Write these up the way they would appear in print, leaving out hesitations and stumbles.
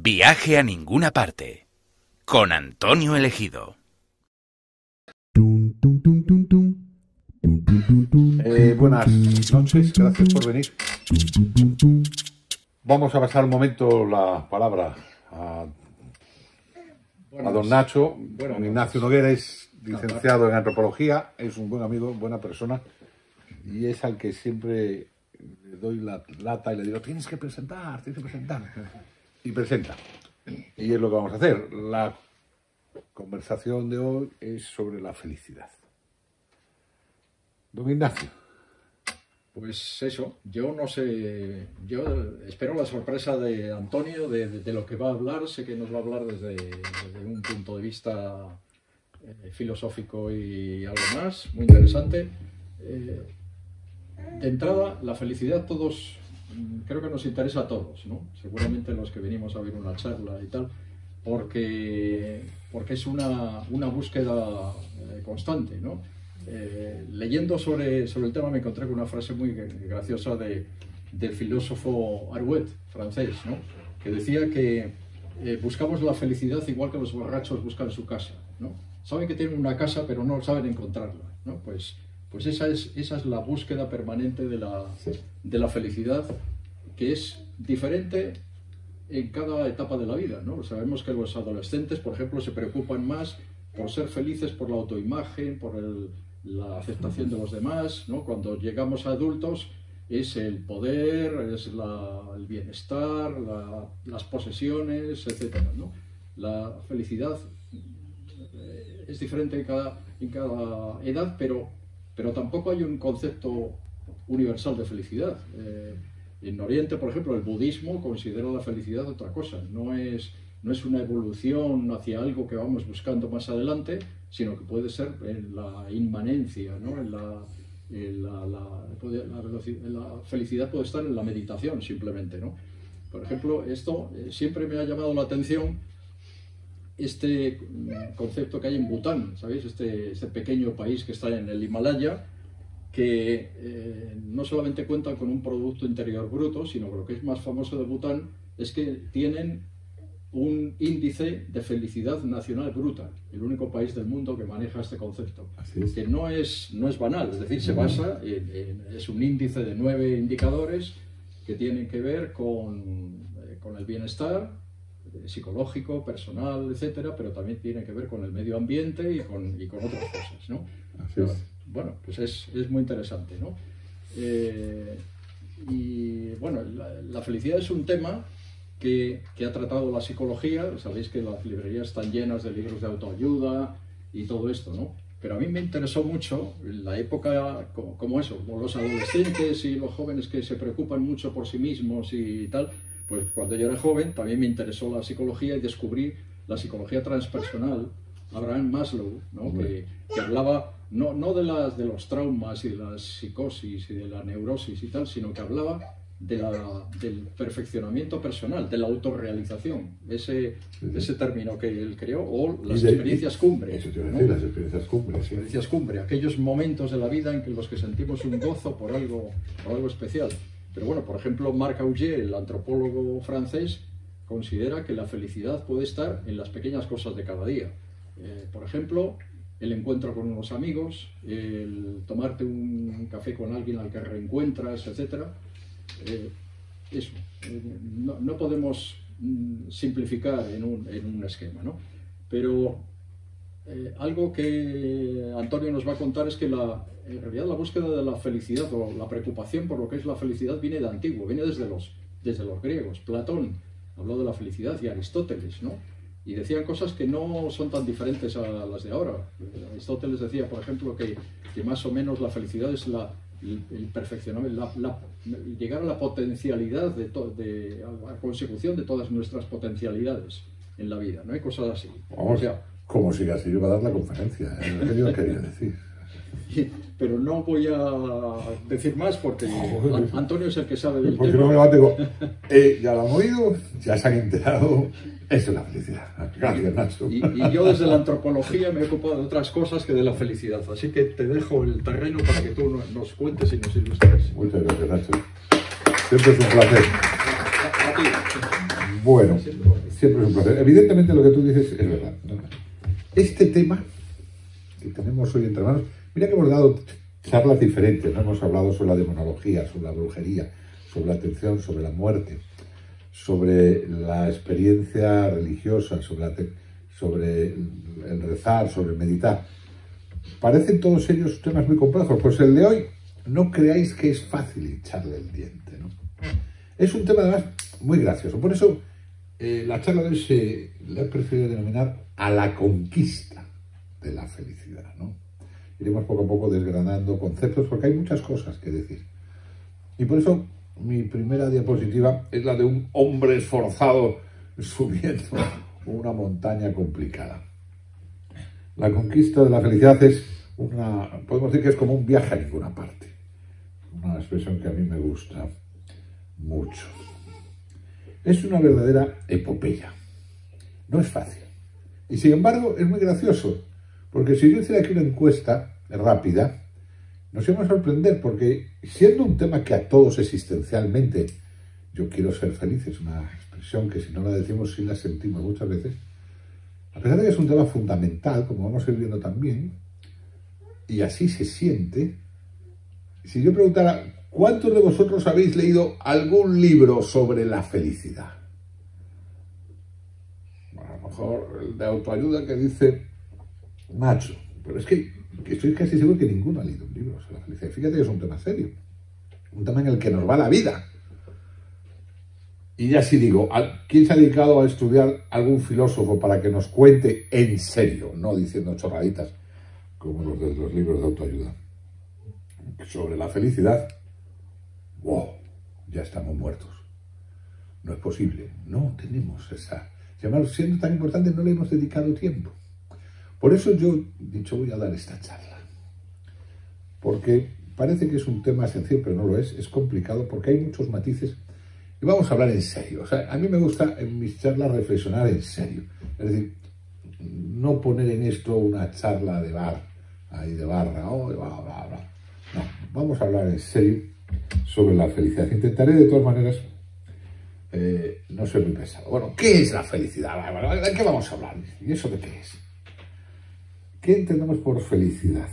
Viaje a ninguna parte, con Antonio Elegido. Buenas noches, gracias por venir. Vamos a pasar un momento la palabra a don Nacho. Don Ignacio Noguera es licenciado en antropología, es un buen amigo, buena persona, y es al que siempre le doy la lata y le digo, tienes que presentar. Y presenta. Y es lo que vamos a hacer. La conversación de hoy es sobre la felicidad. Don Ignacio. Pues eso, yo no sé, yo espero la sorpresa de Antonio de lo que va a hablar. Sé que nos va a hablar desde un punto de vista filosófico y algo más, muy interesante. De entrada, la felicidad todos... Creo que nos interesa a todos, ¿no? Seguramente los que venimos a ver una charla y tal, porque es una búsqueda constante, ¿no? Leyendo sobre el tema me encontré con una frase muy graciosa del filósofo Arouet, francés, ¿no? Que decía que buscamos la felicidad igual que los borrachos buscan su casa, ¿no? Saben que tienen una casa pero no saben encontrarla, ¿no? Pues esa es la búsqueda permanente de la felicidad, que es diferente en cada etapa de la vida, ¿no? Sabemos que los adolescentes, por ejemplo, se preocupan más por ser felices, por la autoimagen, por la aceptación de los demás, ¿no? Cuando llegamos a adultos es el poder, es el bienestar, las posesiones, etc., ¿no? La felicidad es diferente en cada edad, pero tampoco hay un concepto universal de felicidad. En Oriente, por ejemplo, el budismo considera la felicidad otra cosa. No es una evolución hacia algo que vamos buscando más adelante, sino que puede ser en la inmanencia, ¿no? La felicidad puede estar en la meditación, simplemente, ¿no? Por ejemplo, esto siempre me ha llamado la atención, este concepto que hay en Bután, ¿sabéis? Este pequeño país que está en el Himalaya, que no solamente cuentan con un Producto Interior Bruto, sino que lo que es más famoso de Bután es que tienen un índice de felicidad nacional bruta, el único país del mundo que maneja este concepto, que no es banal, es decir, se basa es un índice de 9 indicadores que tienen que ver con el bienestar psicológico, personal, etcétera, pero también tiene que ver con el medio ambiente y con otras cosas, ¿no? Pero, bueno, pues es muy interesante, ¿no? Y bueno, la felicidad es un tema que ha tratado la psicología. Sabéis que las librerías están llenas de libros de autoayuda y todo esto, ¿no? Pero a mí me interesó mucho la época como eso, como los adolescentes y los jóvenes que se preocupan mucho por sí mismos y tal. Pues cuando yo era joven también me interesó la psicología y descubrí la psicología transpersonal, Abraham Maslow, ¿no? que hablaba no de los traumas y de las psicosis y de la neurosis y tal, sino que hablaba del perfeccionamiento personal, de la autorrealización, ese término que él creó, o las experiencias cumbre. Eso te iba a decir, las experiencias cumbre. Las experiencias cumbre, aquellos momentos de la vida en los que sentimos un gozo por algo especial. Pero bueno, por ejemplo, Marc Augé, el antropólogo francés, considera que la felicidad puede estar en las pequeñas cosas de cada día. Por ejemplo, el encuentro con unos amigos, el tomarte un café con alguien al que reencuentras, etc. Eso. No podemos simplificar en un esquema, ¿no? Pero algo que Antonio nos va a contar es que en realidad la búsqueda de la felicidad o la preocupación por lo que es la felicidad viene de antiguo, viene desde los griegos. Platón habló de la felicidad y Aristóteles, ¿no? Y decían cosas que no son tan diferentes a las de ahora. Aristóteles decía, por ejemplo, que más o menos la felicidad es la el perfeccionamiento, llegar a la potencialidad, a la consecución de todas nuestras potencialidades en la vida, ¿no? Hay cosas así. Vamos, o sea, como si casi iba a dar la conferencia, es lo que yo quería decir. Pero no voy a decir más porque Antonio es el que sabe del porque tema. No me lo digo, ya lo han oído, ya se han enterado, eso es la felicidad. Gracias, Nacho. Y yo desde la antropología me he ocupado de otras cosas que de la felicidad, así que te dejo el terreno para que tú nos cuentes y nos ilustres. Muchas gracias, Nacho. Siempre es un placer. Bueno, siempre es un placer. Evidentemente lo que tú dices es verdad. Este tema que tenemos hoy entre manos, mira que hemos dado charlas diferentes, ¿no? Hemos hablado sobre la demonología, sobre la brujería, sobre la atención, sobre la muerte, sobre la experiencia religiosa, sobre el rezar, sobre el meditar. Parecen todos ellos temas muy complejos, pues el de hoy no creáis que es fácil echarle el diente, ¿no? Es un tema además muy gracioso, por eso la charla de hoy la he preferido denominar a la conquista de la felicidad, ¿no? Iremos poco a poco desgranando conceptos porque hay muchas cosas que decir. Y por eso mi primera diapositiva es la de un hombre esforzado subiendo una montaña complicada. La conquista de la felicidad es podemos decir que es como un viaje a ninguna parte. Una expresión que a mí me gusta mucho. Es una verdadera epopeya. No es fácil. Y sin embargo es muy gracioso. Porque si yo hiciera aquí una encuesta rápida, nos íbamos a sorprender porque siendo un tema que a todos existencialmente, yo quiero ser feliz, es una expresión que si no la decimos sí la sentimos muchas veces, a pesar de que es un tema fundamental, como vamos a ir viendo también, y así se siente, si yo preguntara, ¿cuántos de vosotros habéis leído algún libro sobre la felicidad? Bueno, a lo mejor el de autoayuda que dice Nacho, pero es que estoy casi seguro que ninguno ha leído un libro sobre la felicidad. Fíjate que es un tema serio, un tema en el que nos va la vida. Y ya sí digo, ¿quién se ha dedicado a estudiar algún filósofo para que nos cuente en serio, no diciendo chorraditas como los de los libros de autoayuda, sobre la felicidad? ¡Wow! Ya estamos muertos. No es posible, no tenemos esa... Siendo tan importante, no le hemos dedicado tiempo. Por eso yo he dicho, voy a dar esta charla. Porque parece que es un tema sencillo, pero no lo es complicado porque hay muchos matices. Y vamos a hablar en serio. O sea, a mí me gusta en mis charlas reflexionar en serio. Es decir, no poner en esto una charla de bar, ahí de barra, bla, bla, bla. No, vamos a hablar en serio sobre la felicidad. Intentaré de todas maneras no ser muy pesado. Bueno, ¿qué es la felicidad? ¿De qué vamos a hablar? ¿Y eso de qué es? ¿Qué entendemos por felicidad?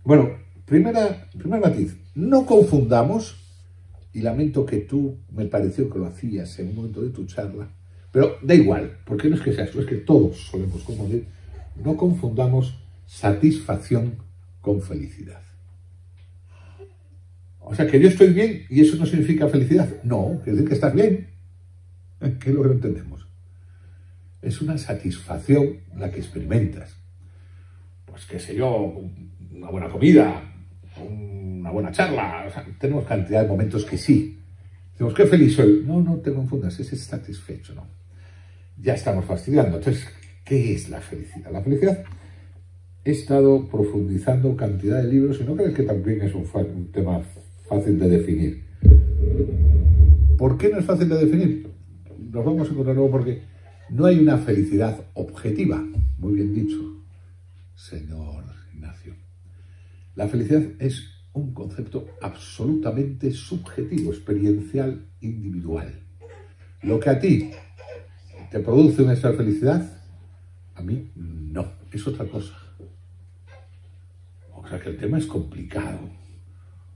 Bueno, primer matiz, no confundamos, y lamento que tú me pareció que lo hacías en un momento de tu charla, pero da igual, porque no es que sea eso, es que todos solemos confundir, no confundamos satisfacción con felicidad. O sea, que yo estoy bien y eso no significa felicidad. No, quiere decir que estás bien. ¿Qué es lo que no entendemos? Es una satisfacción la que experimentas. Pues qué sé yo, una buena comida, una buena charla. O sea, tenemos cantidad de momentos que sí. Decimos, qué feliz soy. No, no te confundas, ese es satisfecho, no. Ya estamos fastidiando. Entonces, ¿qué es la felicidad? La felicidad, he estado profundizando cantidad de libros y no crees que también es un tema fácil de definir. ¿Por qué no es fácil de definir? Nos vamos a encontrar luego porque no hay una felicidad objetiva. Muy bien dicho, señor Ignacio. La felicidad es un concepto absolutamente subjetivo, experiencial, individual. Lo que a ti te produce una felicidad, a mí no, es otra cosa. O sea que el tema es complicado.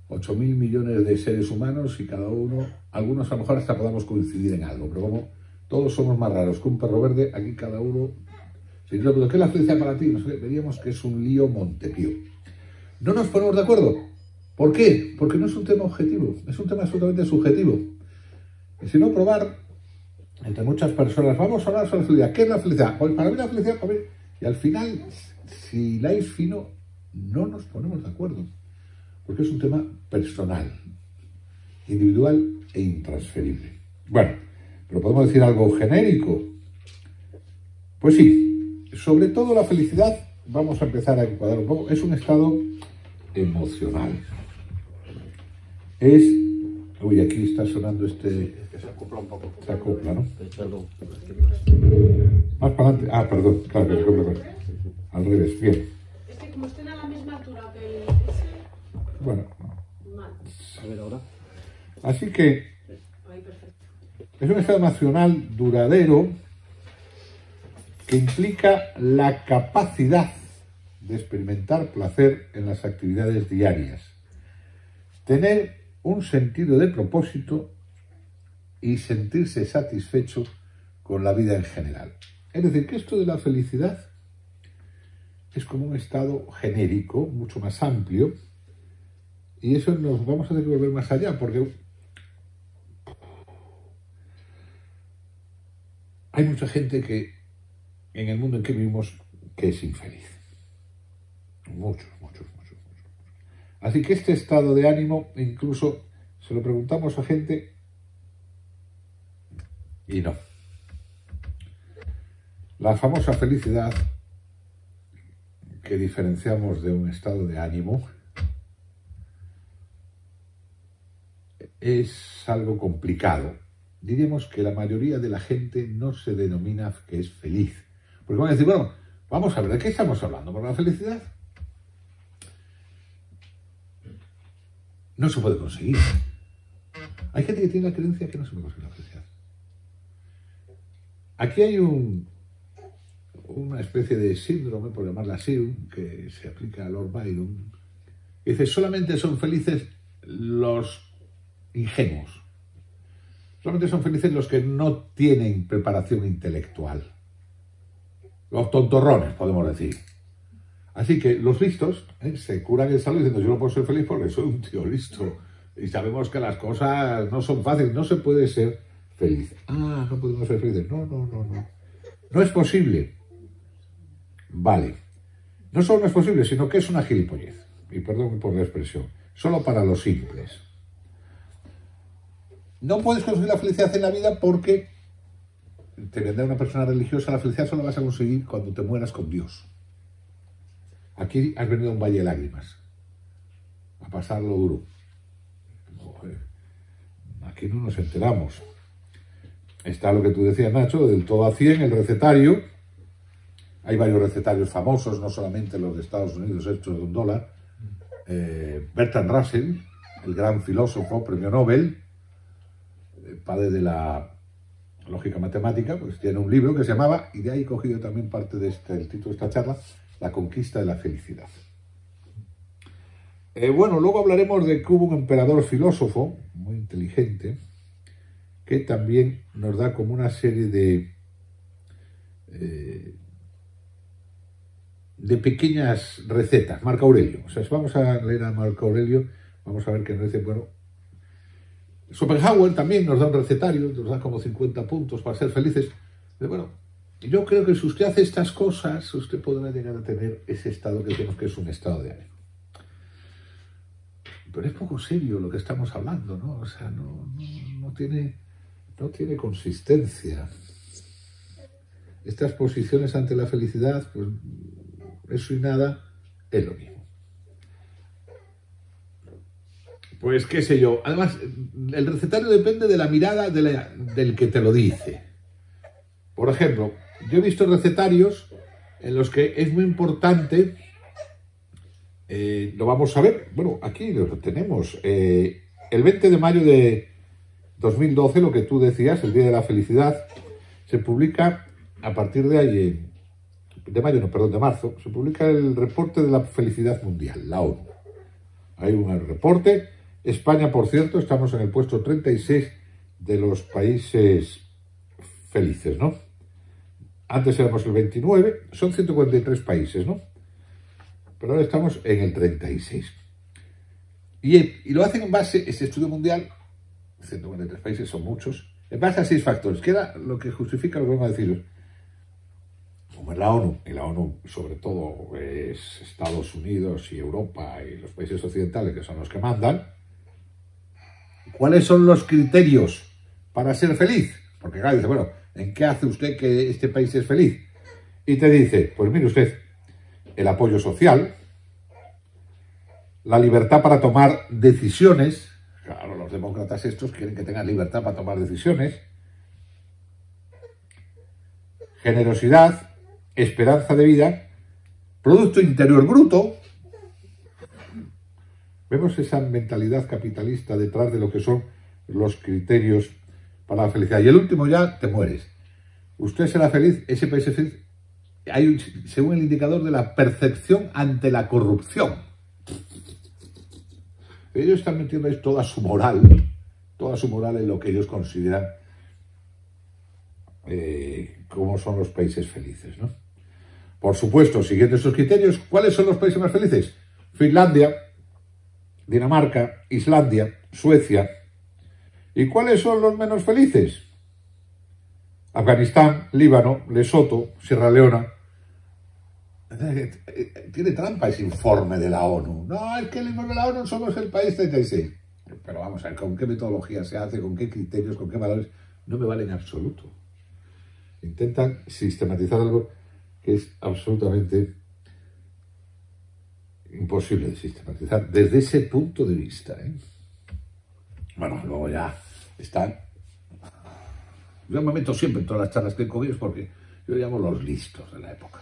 8.000 millones de seres humanos y cada uno, algunos a lo mejor hasta podamos coincidir en algo, pero como todos somos más raros que un perro verde, aquí cada uno... Si yo le pregunto, ¿qué es la felicidad para ti? No sé, veríamos que es un lío Montepío. No nos ponemos de acuerdo. ¿Por qué? Porque no es un tema objetivo, es un tema absolutamente subjetivo. Y si no, probar entre muchas personas, vamos a hablar sobre la felicidad. ¿Qué es la felicidad? Pues para mí la felicidad, para mí... Y al final, si la es fino, no nos ponemos de acuerdo. porque es un tema personal, individual e intransferible. Bueno, pero podemos decir algo genérico. Pues sí, sobre todo la felicidad, vamos a empezar a encuadrar un poco, es un estado emocional. Es... Uy, aquí está sonando este... Se acopla un poco. Se acopla, ¿no? Perdón. Más para adelante. Ah, perdón, claro, que se acopla. Al revés, bien. Es que como estén a la misma altura que el Bueno. mal. A ver ahora. Así que Ahí, perfecto. es un estado emocional duradero que implica la capacidad de experimentar placer en las actividades diarias, tener un sentido de propósito y sentirse satisfecho con la vida en general. Es decir, que esto de la felicidad es como un estado genérico, mucho más amplio, y eso nos vamos a tener que volver más allá, porque hay mucha gente que en el mundo en que vivimos que es infeliz. Muchos. Así que este estado de ánimo, incluso se lo preguntamos a gente y no. La famosa felicidad que diferenciamos de un estado de ánimo es algo complicado. Diríamos que la mayoría de la gente no se denomina que es feliz. Porque van a decir, bueno, vamos a ver, ¿de qué estamos hablando? ¿Por la felicidad? No se puede conseguir. Hay gente que tiene la creencia que no se puede conseguir la felicidad. Aquí hay una especie de síndrome, por llamarla así, que se aplica a Lord Byron, que dice, solamente son felices los ingenuos. Solamente son felices los que no tienen preparación intelectual. Los tontorrones, podemos decir. Así que los listos se curan el salud diciendo yo no puedo ser feliz porque soy un tío listo. Y sabemos que las cosas no son fáciles, no se puede ser feliz. Ah, no podemos ser felices. No. No es posible. Vale. No solo no es posible, sino que es una gilipollez. Y perdón por la expresión. Solo para los simples. No puedes conseguir la felicidad en la vida porque te vendrá una persona religiosa. La felicidad solo vas a conseguir cuando te mueras con Dios. Aquí has venido a un valle de lágrimas, a pasarlo duro. Joder, aquí no nos enteramos. Está lo que tú decías, Nacho, del todo a 100, el recetario. Hay varios recetarios famosos, no solamente los de Estados Unidos hechos de $1. Bertrand Russell, el gran filósofo, premio Nobel, padre de la lógica matemática, pues tiene un libro que se llamaba, y de ahí he cogido también parte de el título de esta charla, La conquista de la felicidad. Bueno, luego hablaremos de que hubo un emperador filósofo muy inteligente que también nos da como una serie de pequeñas recetas. Marco Aurelio. O sea, si vamos a leer a Marco Aurelio, vamos a ver que nos dice, bueno, Schopenhauer también nos da un recetario, nos da como 50 puntos para ser felices. Pero bueno, yo creo que si usted hace estas cosas, usted podrá llegar a tener ese estado que tenemos, que es un estado de ánimo. Pero es poco serio lo que estamos hablando, ¿no? O sea, no tiene consistencia. Estas posiciones ante la felicidad, pues eso y nada es lo mismo. Pues qué sé yo. Además, el recetario depende de la mirada del que te lo dice. Por ejemplo, yo he visto recetarios en los que es muy importante, lo vamos a ver, bueno, aquí lo tenemos, el 20 de mayo de 2012, lo que tú decías, el Día de la Felicidad, se publica a partir de ahí, de marzo, se publica el reporte de la felicidad mundial, la ONU. Hay un reporte. España, por cierto, estamos en el puesto 36 de los países felices, ¿no? Antes éramos el 29, son 143 países, ¿no? Pero ahora estamos en el 36. Y lo hacen en base, ese estudio mundial, 143 países son muchos, en base a 6 factores, que era lo que justifica lo que vamos a deciros. como es la ONU, y la ONU sobre todo es Estados Unidos y Europa y los países occidentales, que son los que mandan, ¿cuáles son los criterios para ser feliz? Porque claro, dice, bueno, ¿en qué hace usted que este país es feliz? Y te dice, pues mire usted, el apoyo social, la libertad para tomar decisiones. Claro, los demócratas estos quieren que tengan libertad para tomar decisiones. Generosidad, esperanza de vida, Producto Interior Bruto. Vemos esa mentalidad capitalista detrás de lo que son los criterios para la felicidad. Y el último ya, te mueres. Usted será feliz, ese país es feliz. Hay, según el indicador de la percepción ante la corrupción. Ellos están metiendo ahí toda su moral en lo que ellos consideran cómo son los países felices, ¿no? Por supuesto, siguiendo estos criterios, ¿cuáles son los países más felices? Finlandia, Dinamarca, Islandia, Suecia. ¿Y cuáles son los menos felices? Afganistán, Líbano, Lesoto, Sierra Leona. Tiene trampa ese informe de la ONU. No, es que el informe de la ONU somos el país 36. Pero vamos a ver, ¿con qué metodología se hace? ¿Con qué criterios? ¿Con qué valores? No me vale en absoluto. Intentan sistematizar algo que es absolutamente imposible de sistematizar desde ese punto de vista, ¿eh? Bueno, luego ya están... Yo me meto siempre en todas las charlas que he cogido porque yo llamo los listos de la época.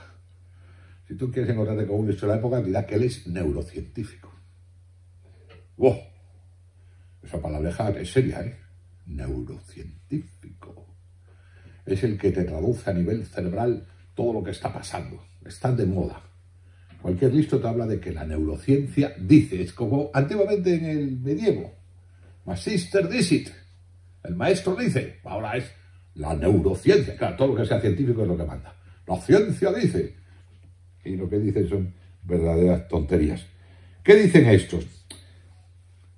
Si tú quieres encontrarte con un listo de la época, dirá que él es neurocientífico. ¡Wow! Esa palabreja es seria, ¿eh? Neurocientífico. Es el que te traduce a nivel cerebral todo lo que está pasando. Están de moda. Cualquier listo te habla de que la neurociencia dice, es como antiguamente en el medievo. Magister dicit. El maestro dice. Ahora es la neurociencia. Claro, todo lo que sea científico es lo que manda. La ciencia dice. Y lo que dicen son verdaderas tonterías. ¿Qué dicen estos?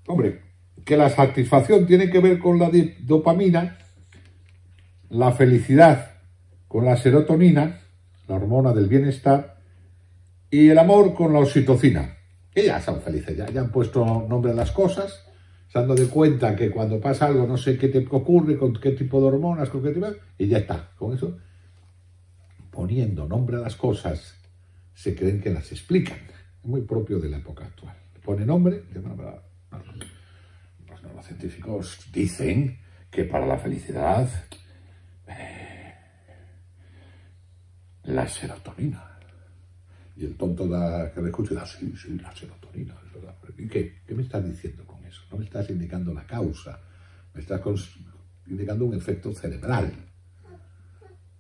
Hombre, que la satisfacción tiene que ver con la dopamina, la felicidad con la serotonina, la hormona del bienestar, y el amor con la oxitocina. Que ya son felices, ya han puesto nombre a las cosas, se han dado cuenta que cuando pasa algo no sé qué te ocurre, con qué tipo de hormonas, con qué tipo, y ya está. Con eso, poniendo nombre a las cosas, se creen que las explican. Es muy propio de la época actual. Pone nombre, los científicos dicen que para la felicidad la serotonina. Y el tonto que me escucha dice, sí, la serotonina, es verdad. ¿Y qué? ¿Qué me estás diciendo con eso? No me estás indicando la causa, me estás indicando un efecto cerebral.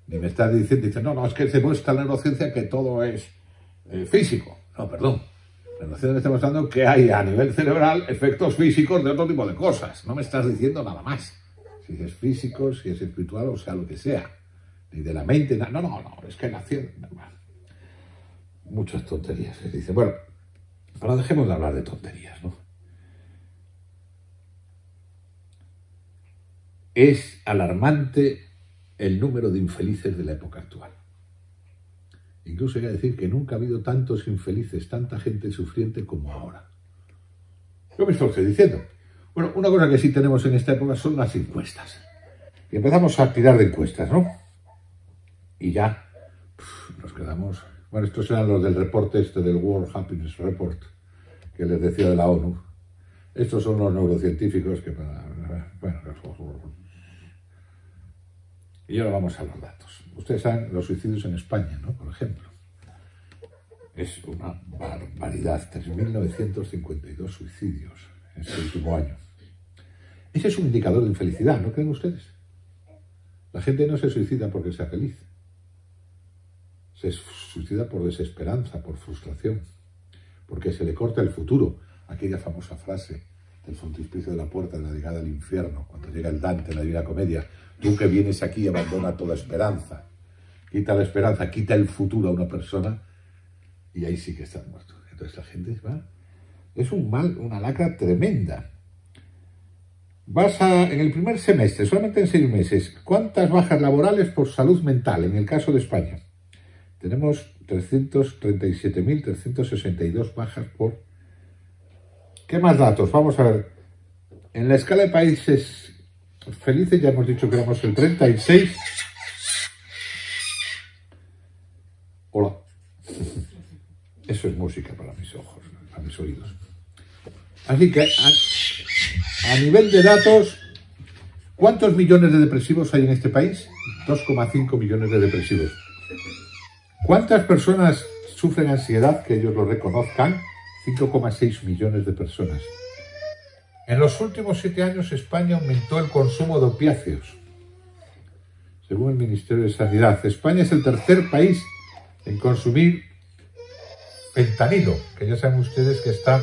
Ni me estás diciendo, no, es que se muestra la neurociencia que todo es físico. No, perdón. La neurociencia me está mostrando que hay a nivel cerebral efectos físicos de otro tipo de cosas. No me estás diciendo nada más. Si es físico, si es espiritual, o sea, lo que sea. Ni de la mente, no, es que la ciencia... Muchas tonterías se dicen. Bueno, pero dejemos de hablar de tonterías, ¿no? Es alarmante el número de infelices de la época actual. Incluso hay que decir que nunca ha habido tantos infelices, tanta gente sufriente como ahora. ¿Qué me está usted diciendo? Bueno, una cosa que sí tenemos en esta época son las encuestas. Y empezamos a tirar de encuestas, ¿no? Y ya nos quedamos... Bueno, estos eran los del reporte del World Happiness Report, que les decía de la ONU. Estos son los neurocientíficos que para... Bueno, y ahora vamos a los datos. Ustedes saben los suicidios en España, ¿no? Por ejemplo. Es una barbaridad. 3.952 suicidios en este último año. Ese es un indicador de infelicidad, ¿no creen ustedes? La gente no se suicida porque sea feliz. Se suicida por desesperanza, por frustración, porque se le corta el futuro. Aquella famosa frase del frontispicio de la puerta de la llegada al infierno, cuando llega el Dante en la Divina Comedia: tú que vienes aquí abandona toda esperanza. Quita la esperanza, quita el futuro a una persona y ahí sí que está muerto. Entonces la gente va... Es un mal, una lacra tremenda. En el primer semestre, solamente en 6 meses, ¿cuántas bajas laborales por salud mental en el caso de España? tenemos 337.362 bajas por... ¿Qué más datos? Vamos a ver. En la escala de países felices ya hemos dicho que éramos el 36. Hola. Eso es música para mis ojos, para mis oídos. Así que a nivel de datos, ¿cuántos millones de depresivos hay en este país? 2,5 millones de depresivos. ¿Cuántas personas sufren ansiedad? Que ellos lo reconozcan. 5,6 millones de personas. En los últimos 7 años España aumentó el consumo de opiáceos. Según el Ministerio de Sanidad, España es el tercer país en consumir fentanilo, que ya saben ustedes que está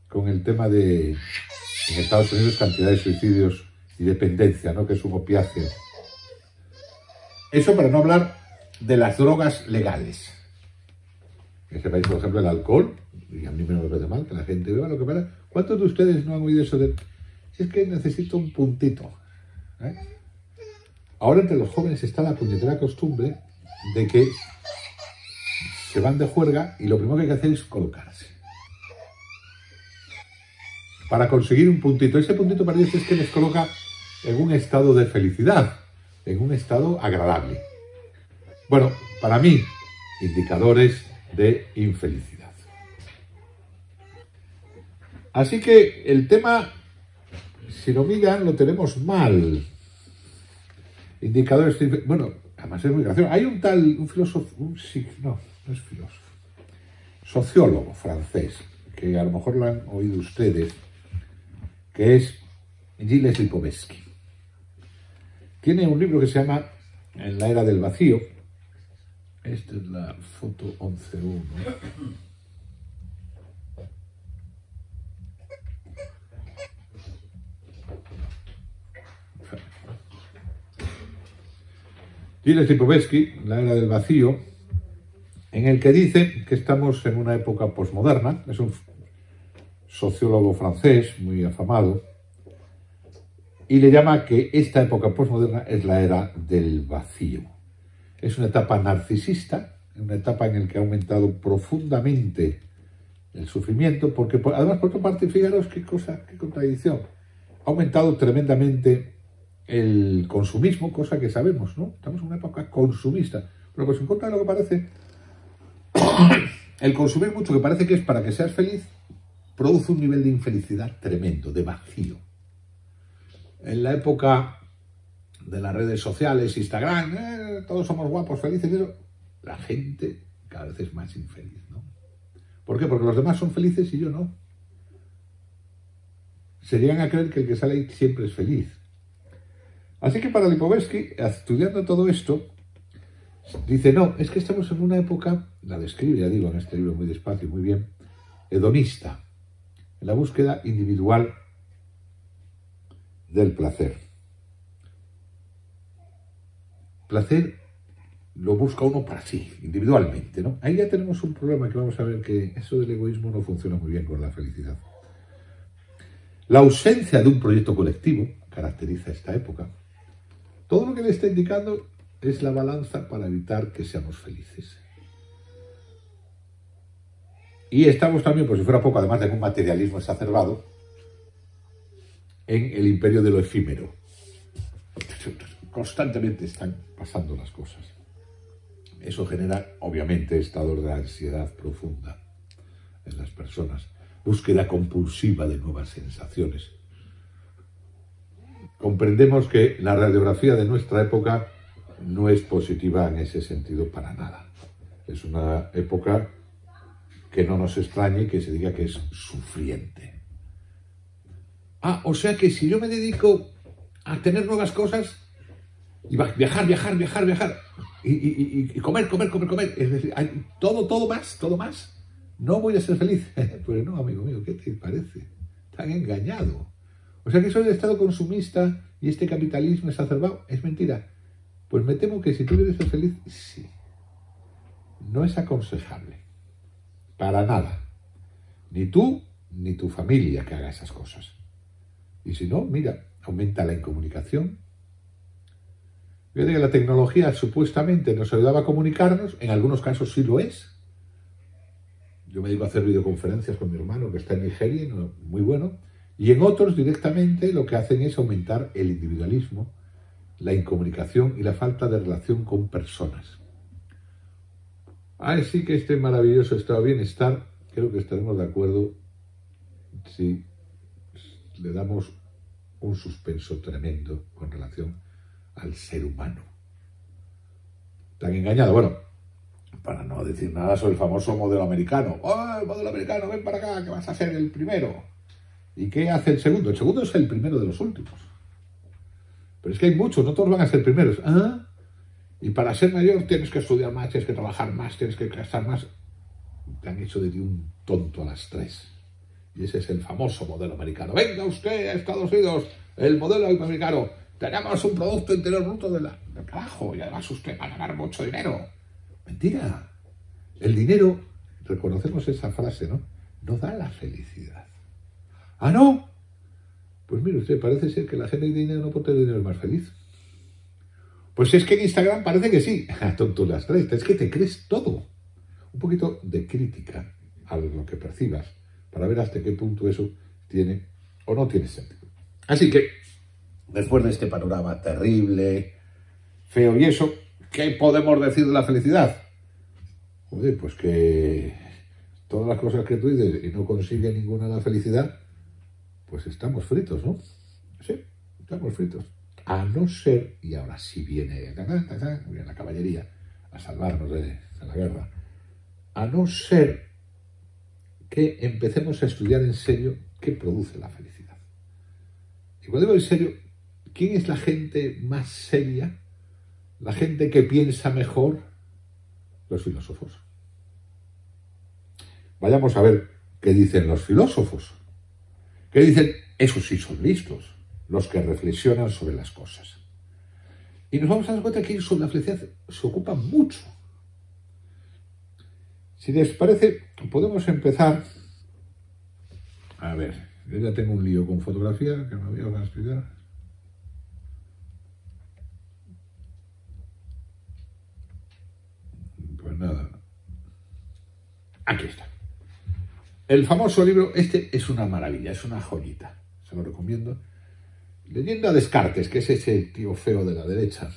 con el tema de, en Estados Unidos, cantidad de suicidios y dependencia, ¿no? Que es un opiáceo. Eso para no hablar de las drogas legales. En este país, por ejemplo, el alcohol, y a mí me parece mal que la gente beba lo que pasa. ¿Cuántos de ustedes no han oído eso de, es que necesito un puntito? Ahora entre los jóvenes está la puñetera costumbre de que se van de juerga y lo primero que hay que hacer es colocarse. Para conseguir un puntito. Ese puntito para ellos es que les coloca en un estado de felicidad, en un estado agradable. Bueno, para mí, indicadores de infelicidad. Así que el tema, si lo miran, lo tenemos mal. Indicadores de... Bueno, además es muy gracioso. Hay un filósofo, no es filósofo, sociólogo francés, que a lo mejor lo han oído ustedes, que es Gilles Lipovetsky. Tiene un libro que se llama En la era del vacío. Esta es la foto 11.1. Gilles Lipovetsky, La era del vacío, en el que dice que estamos en una época posmoderna. Es un sociólogo francés muy afamado y le llama que esta época posmoderna es la era del vacío. Es una etapa narcisista, una etapa en la que ha aumentado profundamente el sufrimiento, porque además, por otra parte, fijaros qué cosa, qué contradicción. Ha aumentado tremendamente el consumismo, cosa que sabemos, ¿no? Estamos en una época consumista. Pero pues en contra de lo que parece, el consumir mucho, que parece que es para que seas feliz, produce un nivel de infelicidad tremendo, de vacío. En la época de las redes sociales, Instagram, todos somos guapos, felices, eso, la gente cada vez es más infeliz, ¿no? ¿Por qué? Porque los demás son felices y yo no. Se llegan a creer que el que sale ahí siempre es feliz. Así que para Lipovetsky, estudiando todo esto, dice, no, es que estamos en una época, la describe, ya digo, en este libro muy despacio y muy bien, hedonista, en la búsqueda individual del placer. Placer lo busca uno para sí, individualmente, ¿no? Ahí ya tenemos un problema que vamos a ver, que eso del egoísmo no funciona muy bien con la felicidad. La ausencia de un proyecto colectivo caracteriza esta época. Todo lo que le está indicando es la balanza para evitar que seamos felices. Y estamos también, por si fuera poco, además de un materialismo exacerbado, en el imperio de lo efímero. Constantemente están pasando las cosas. Eso genera, obviamente, estados de ansiedad profunda en las personas. Búsqueda compulsiva de nuevas sensaciones. Comprendemos que la radiografía de nuestra época no es positiva en ese sentido para nada. Es una época que no nos extrañe que se diga que es sufriente. Ah, o sea que si yo me dedico a tener nuevas cosas y viajar, y comer, es decir, todo más, no voy a ser feliz. Pues no, amigo mío, ¿qué te parece? Te han engañado. O sea que eso del estado consumista y este capitalismo exacerbado es mentira. Pues me temo que si tú quieres ser feliz, sí. No es aconsejable. Para nada. Ni tú, ni tu familia que haga esas cosas. Y si no, mira, aumenta la incomunicación, Fíjate que la tecnología supuestamente nos ayudaba a comunicarnos, en algunos casos sí lo es. Yo me dedico a hacer videoconferencias con mi hermano que está en Nigeria, muy bueno, y en otros directamente lo que hacen es aumentar el individualismo, la incomunicación y la falta de relación con personas. Así que este maravilloso estado de bienestar, creo que estaremos de acuerdo si le damos un suspenso tremendo con relación al ser humano. Tan engañado, bueno, para no decir nada sobre el famoso modelo americano. ¡Oh, el modelo americano, ven para acá, que vas a ser el primero! ¿Y qué hace el segundo? El segundo es el primero de los últimos. Pero es que hay muchos, no todos van a ser primeros. ¿Ah? Y para ser mayor tienes que estudiar más, tienes que trabajar más, tienes que gastar más. Te han hecho de ti un tonto a las 3. Y ese es el famoso modelo americano. Venga usted a Estados Unidos, el modelo americano. Tenemos un Producto Interior Bruto del carajo y además usted va a ganar mucho dinero. Mentira. El dinero, reconocemos esa frase, ¿no? No da la felicidad. ¿Ah, no? Pues mire usted, parece ser que la gente que tiene dinero no puede tener dinero es más feliz. Pues es que en Instagram parece que sí. Tonto las 3. Es que te crees todo. Un poquito de crítica a lo que percibas para ver hasta qué punto eso tiene o no tiene sentido. Así que, después de este panorama terrible, feo y eso, ¿qué podemos decir de la felicidad? Joder, pues que todas las cosas que tú dices y no consigue ninguna la felicidad, pues estamos fritos, ¿no? Sí, estamos fritos. A no ser, y ahora sí viene la caballería a salvarnos de la guerra, a no ser que empecemos a estudiar en serio qué produce la felicidad. Y cuando digo en serio, ¿quién es la gente más seria? La gente que piensa mejor, los filósofos. Vayamos a ver qué dicen los filósofos. ¿Qué dicen? Esos sí son listos, los que reflexionan sobre las cosas. Y nos vamos a dar cuenta que sobre la felicidad se ocupa mucho. Si les parece, podemos empezar. A ver, yo ya tengo un lío con fotografía que me voy a explicar. Pues nada. Aquí está. El famoso libro, este es una maravilla, es una joyita. Se lo recomiendo. Leyendo a Descartes, que es ese tío feo de la derecha,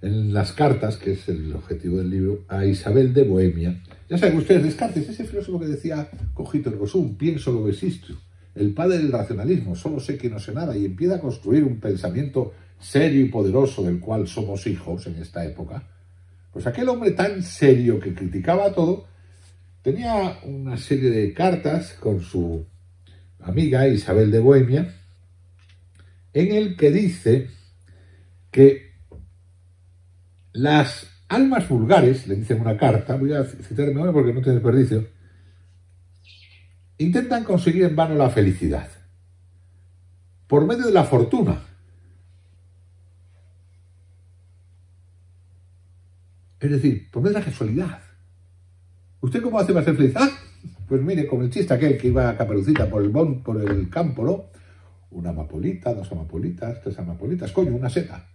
en las cartas, que es el objetivo del libro, a Isabel de Bohemia. Ya saben ustedes, Descartes, ese filósofo que decía, cogito ergo sum, pienso lo que existo, el padre del racionalismo, solo sé que no sé nada, y empieza a construir un pensamiento serio y poderoso del cual somos hijos en esta época. Pues aquel hombre tan serio que criticaba todo, tenía una serie de cartas con su amiga Isabel de Bohemia, en el que dice que las almas vulgares, le dicen una carta, voy a citar de memoria porque no tiene desperdicio, intentan conseguir en vano la felicidad por medio de la fortuna. Es decir, por medio de la casualidad. ¿Usted cómo hace para ser feliz? Ah, pues mire, como el chiste aquel que iba a Caperucita por el campo, ¿no? Una amapolita, 2 amapolitas, 3 amapolitas, coño, una seta.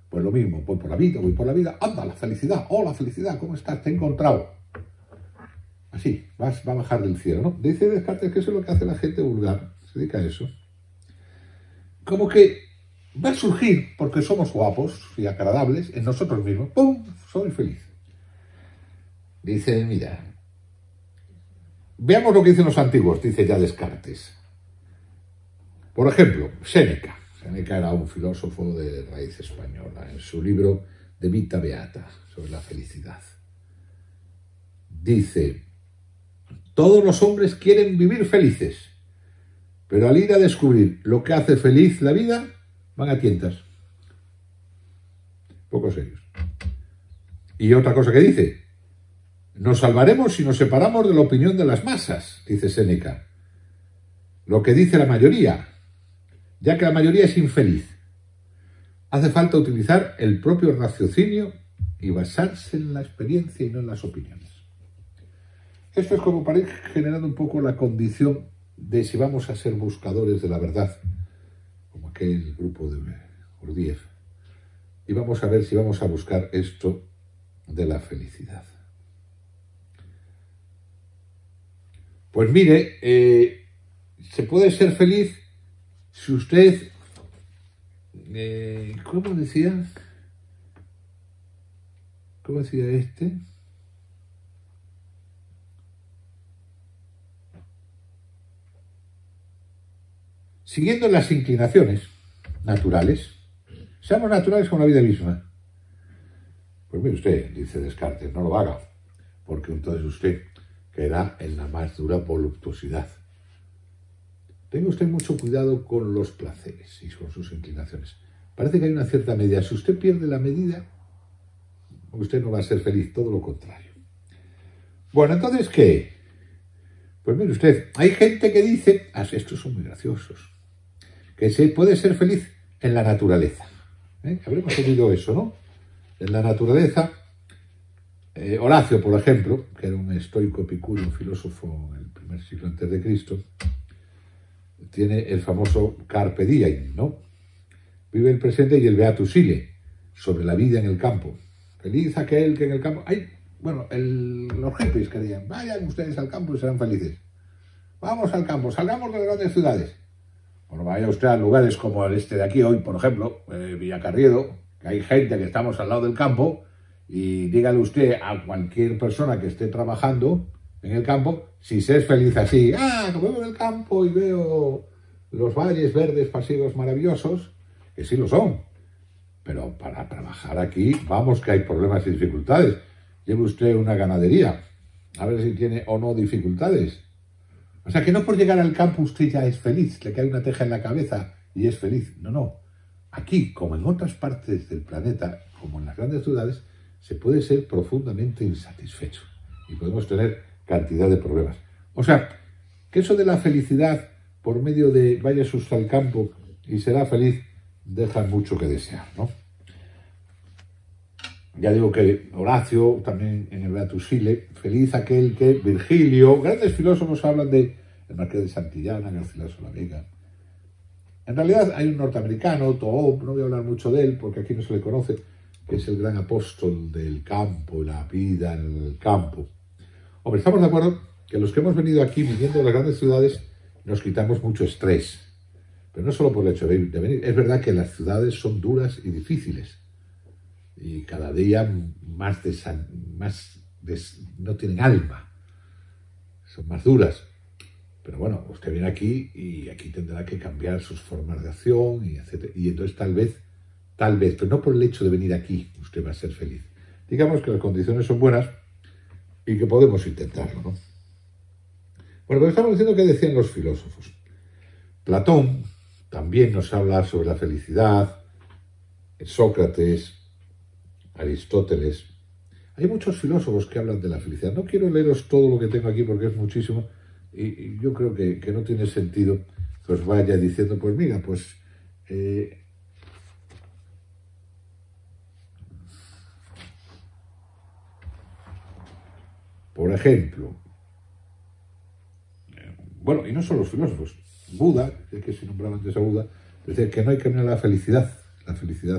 Pues lo mismo, voy por la vida, anda, la felicidad, oh, la felicidad, ¿cómo estás? Te he encontrado. Así, va a bajar del cielo, ¿no? Dice Descartes que eso es lo que hace la gente vulgar, se dedica a eso. Como que va a surgir, porque somos guapos y agradables, en nosotros mismos, ¡pum!, soy feliz. Dice, mira, veamos lo que dicen los antiguos, dice ya Descartes. Por ejemplo, Séneca. Séneca era un filósofo de raíz española. En su libro De Vita Beata, sobre la felicidad, dice: todos los hombres quieren vivir felices, pero al ir a descubrir lo que hace feliz la vida, van a tientas. Poco serios. Y otra cosa que dice: nos salvaremos si nos separamos de la opinión de las masas, dice Séneca. Lo que dice la mayoría, ya que la mayoría es infeliz. Hace falta utilizar el propio raciocinio y basarse en la experiencia y no en las opiniones. Esto es como para ir generando un poco la condición de si vamos a ser buscadores de la verdad, como aquel grupo de Gurdjieff, y vamos a ver si vamos a buscar esto de la felicidad. Pues mire, se puede ser feliz si usted, ¿cómo decía? ¿Cómo decía este? Siguiendo las inclinaciones naturales, seamos naturales con la vida misma. Pues mire usted, dice Descartes, no lo haga, porque entonces usted queda en la más dura voluptuosidad. Tenga usted mucho cuidado con los placeres y con sus inclinaciones. Parece que hay una cierta medida. Si usted pierde la medida, usted no va a ser feliz, todo lo contrario. Bueno, entonces, ¿qué? Pues mire usted, hay gente que dice, estos son muy graciosos, que se puede ser feliz en la naturaleza. Habremos oído eso, ¿no? En la naturaleza, Horacio, por ejemplo, que era un estoico epicúreo, un filósofo en el primer siglo antes de Cristo, tiene el famoso Carpe Diem, ¿no? Vive el presente y el Beatus Ille, sobre la vida en el campo. Feliz aquel que en el campo... los hippies querían, vayan ustedes al campo y serán felices. Vamos al campo, salgamos de las grandes ciudades. Bueno, vaya usted a lugares como el este de aquí hoy, por ejemplo, Villacarriedo, que hay gente que estamos al lado del campo, y dígale usted a cualquier persona que esté trabajando en el campo, si se es feliz así, como veo en el campo y veo los valles verdes pasivos maravillosos, que sí lo son, pero para trabajar aquí, vamos que hay problemas y dificultades. Lleve usted una ganadería, a ver si tiene o no dificultades. O sea, que no por llegar al campo usted ya es feliz, le cae una teja en la cabeza y es feliz. No, no. Aquí, como en otras partes del planeta, como en las grandes ciudades, se puede ser profundamente insatisfecho y podemos tener cantidad de problemas. O sea, que eso de la felicidad por medio de vayas usted al campo y será feliz, deja mucho que desear, ¿no? Ya digo que Horacio, también en el Beatus Ille, feliz aquel que Virgilio, grandes filósofos hablan de el Marqués de Santillana, Garcilaso la Vega. En realidad hay un norteamericano, Thoreau, no voy a hablar mucho de él porque aquí no se le conoce, que es el gran apóstol del campo, la vida en el campo. Hombre, estamos de acuerdo que los que hemos venido aquí viviendo en las grandes ciudades nos quitamos mucho estrés, pero no solo por el hecho de venir. Es verdad que las ciudades son duras y difíciles y cada día no tienen alma, son más duras. Pero bueno, usted viene aquí y aquí tendrá que cambiar sus formas de acción y etcétera. Y entonces tal vez, pero no por el hecho de venir aquí usted va a ser feliz. Digamos que las condiciones son buenas y que podemos intentarlo, ¿no? Bueno, pues estamos diciendo que decían los filósofos. Platón también nos habla sobre la felicidad, Sócrates, Aristóteles. Hay muchos filósofos que hablan de la felicidad. No quiero leeros todo lo que tengo aquí porque es muchísimo y yo creo que no tiene sentido que os vaya diciendo, pues mira, pues... por ejemplo, bueno, y no solo los filósofos, Buda, que se nombraba antes a Buda, decía que no hay camino a la felicidad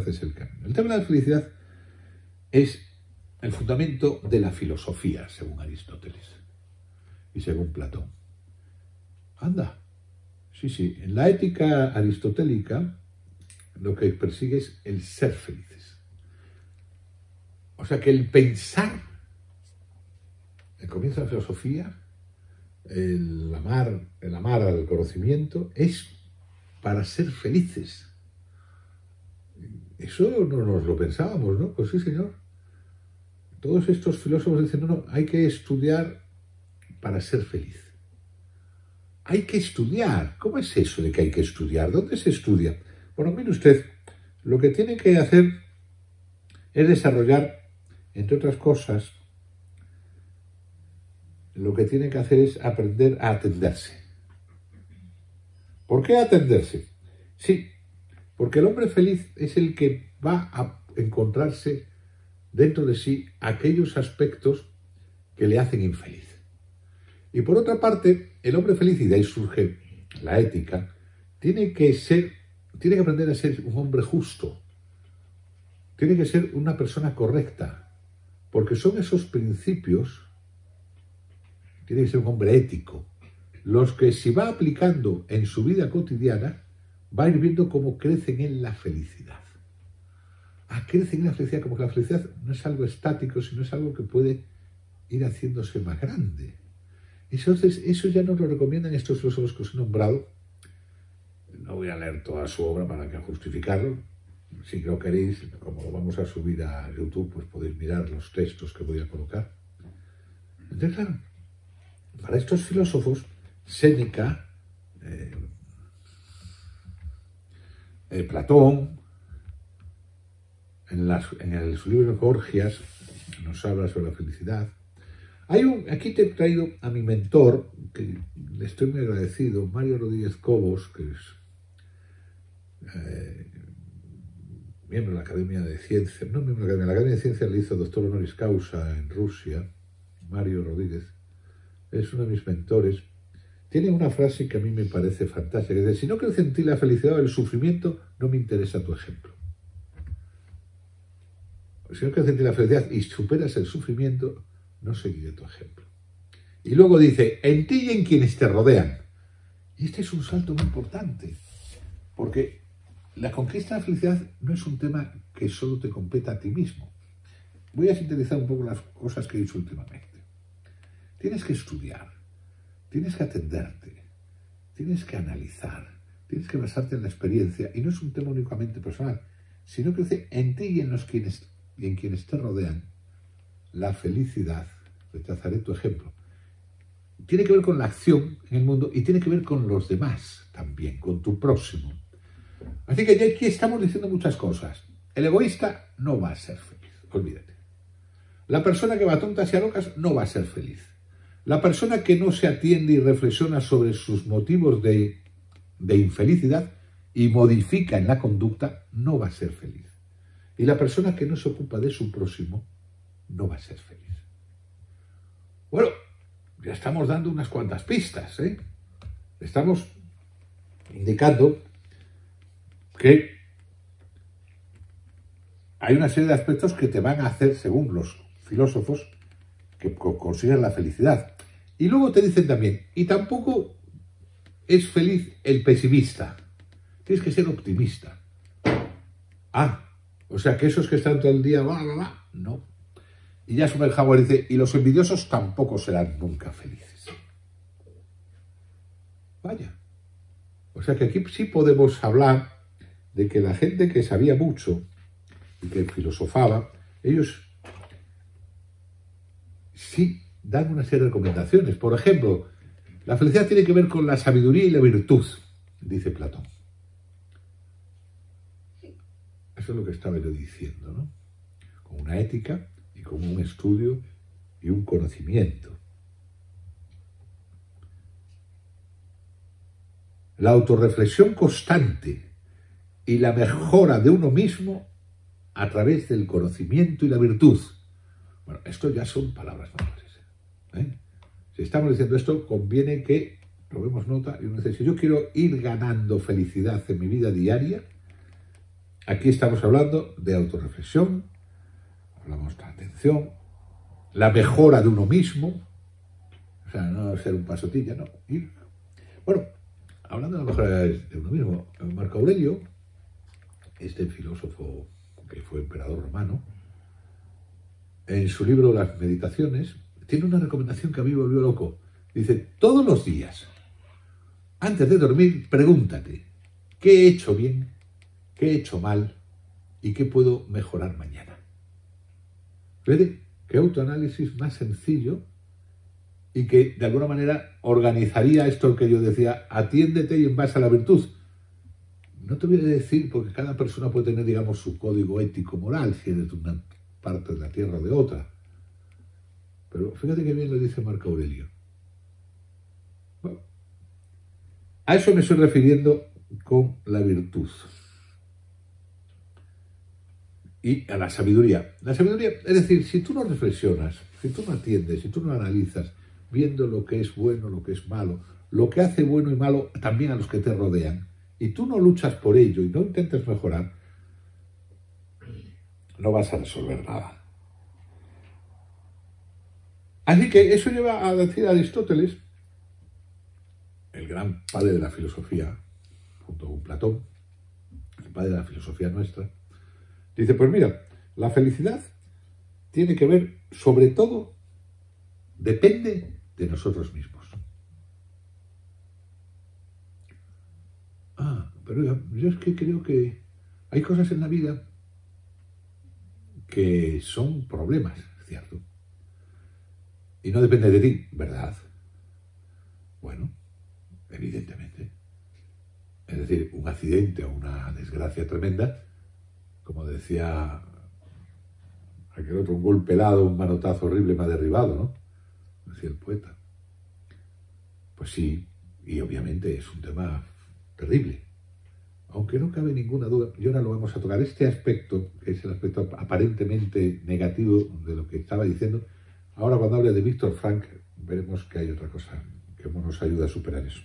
es el camino. El tema de la felicidad es el fundamento de la filosofía, según Aristóteles y según Platón. Anda, sí, en la ética aristotélica lo que persigue es el ser felices. O sea que el pensar, el comienzo de la filosofía, el amar al conocimiento, es para ser felices. Eso no nos lo pensábamos, ¿no? Pues sí, señor. Todos estos filósofos dicen, no, hay que estudiar para ser feliz. Hay que estudiar. ¿Cómo es eso de que hay que estudiar? ¿Dónde se estudia? Bueno, mire usted, lo que tiene que hacer es desarrollar, entre otras cosas, lo que tiene que hacer es aprender a atenderse. ¿Por qué atenderse? Sí, porque el hombre feliz es el que va a encontrarse dentro de sí aquellos aspectos que le hacen infeliz. Y por otra parte, el hombre feliz, y de ahí surge la ética, tiene que aprender a ser un hombre justo. tiene que ser una persona correcta, porque son esos principios, tiene que ser un hombre ético, los que si va aplicando en su vida cotidiana, va a ir viendo cómo crecen en la felicidad. Crecen en la felicidad, como que la felicidad no es algo estático, sino es algo que puede ir haciéndose más grande. Entonces, eso ya nos lo recomiendan estos filósofos que os he nombrado. No voy a leer toda su obra para que justificarlo. Si lo queréis, como lo vamos a subir a YouTube, pues podéis mirar los textos que voy a colocar. Entonces, claro, para estos filósofos, Séneca, Platón, en su libro Gorgias, nos habla sobre la felicidad. Aquí te he traído a mi mentor, que le estoy muy agradecido, Mario Rodríguez Cobos, que es miembro de la Academia de Ciencias, no miembro de la Academia de Ciencias, le hizo doctor honoris causa en Rusia. Mario Rodríguez es uno de mis mentores. Tiene una frase que a mí me parece fantástica, que dice: si no crece en ti la felicidad o el sufrimiento, no me interesa tu ejemplo. Si no crece en ti la felicidad y superas el sufrimiento, no seguiré tu ejemplo. Y luego dice: en ti y en quienes te rodean. Y este es un salto muy importante, porque la conquista de la felicidad no es un tema que solo te competa a ti mismo. Voy a sintetizar un poco las cosas que he dicho últimamente. Tienes que estudiar, tienes que atenderte, tienes que analizar, tienes que basarte en la experiencia, y no es un tema únicamente personal, sino que dice: en ti y en quienes te rodean, la felicidad, rechazaré tu ejemplo. Tiene que ver con la acción en el mundo y tiene que ver con los demás también, con tu próximo. Así que ya aquí estamos diciendo muchas cosas. El egoísta no va a ser feliz, olvídate. La persona que va a tontas y a locas no va a ser feliz. La persona que no se atiende y reflexiona sobre sus motivos de infelicidad y modifica en la conducta no va a ser feliz. Y la persona que no se ocupa de su próximo no va a ser feliz. Bueno, ya estamos dando unas cuantas pistas, ¿eh? Estamos indicando que hay una serie de aspectos que te van a hacer, según los filósofos, que consigan la felicidad. Y luego te dicen también: y tampoco es feliz el pesimista. Tienes que ser optimista. O sea que esos que están todo el día, no. Y ya Schopenhauer dice: y los envidiosos tampoco serán nunca felices. Vaya. O sea que aquí sí podemos hablar de que la gente que sabía mucho y que filosofaba, ellos sí dan una serie de recomendaciones. Por ejemplo, la felicidad tiene que ver con la sabiduría y la virtud, dice Platón. Eso es lo que estaba yo diciendo, ¿no? Con una ética y con un estudio y un conocimiento. La autorreflexión constante y la mejora de uno mismo a través del conocimiento y la virtud. Bueno, esto ya son palabras mayores, ¿eh? Si estamos diciendo esto, conviene que tomemos nota y uno dice: si yo quiero ir ganando felicidad en mi vida diaria, aquí estamos hablando de autorreflexión, hablamos de atención, la mejora de uno mismo, o sea, no ser un pasotilla, no. Bueno, hablando de la mejora de uno mismo, Marco Aurelio, este filósofo que fue emperador romano, en su libro Las Meditaciones, tiene una recomendación que a mí me volvió loco. Dice: todos los días, antes de dormir, pregúntate: ¿qué he hecho bien? ¿Qué he hecho mal? ¿Y qué puedo mejorar mañana? ¿Ves? ¿Qué autoanálisis más sencillo? Y que de alguna manera organizaría esto que yo decía: atiéndete y en base a la virtud. No te voy a decir, porque cada persona puede tener, digamos, su código ético moral, si eres de una parte de la tierra o de otra. Pero fíjate que bien lo dice Marco Aurelio. Bueno, a eso me estoy refiriendo con la virtud. Y a la sabiduría. La sabiduría, es decir, si tú no reflexionas, si tú no atiendes, si tú no analizas, viendo lo que es bueno, lo que es malo, lo que hace bueno y malo también a los que te rodean, y tú no luchas por ello y no intentas mejorar, no vas a resolver nada. Así que eso lleva a decir a Aristóteles, el gran padre de la filosofía, junto con Platón, el padre de la filosofía nuestra, dice, pues mira, la felicidad tiene que ver, sobre todo, depende de nosotros mismos. Pero yo es que creo que hay cosas en la vida que son problemas, ¿cierto? Y no depende de ti, ¿verdad? Bueno, evidentemente. Es decir, un accidente o una desgracia tremenda, como decía aquel otro, un golpe helado, un manotazo horrible me ha derribado, ¿no? Decía el poeta. Pues sí, y obviamente es un tema terrible. Aunque no cabe ninguna duda, y ahora lo vamos a tocar, este aspecto, que es el aspecto aparentemente negativo de lo que estaba diciendo, ahora cuando hable de Víctor Frank, veremos que hay otra cosa que nos ayuda a superar eso.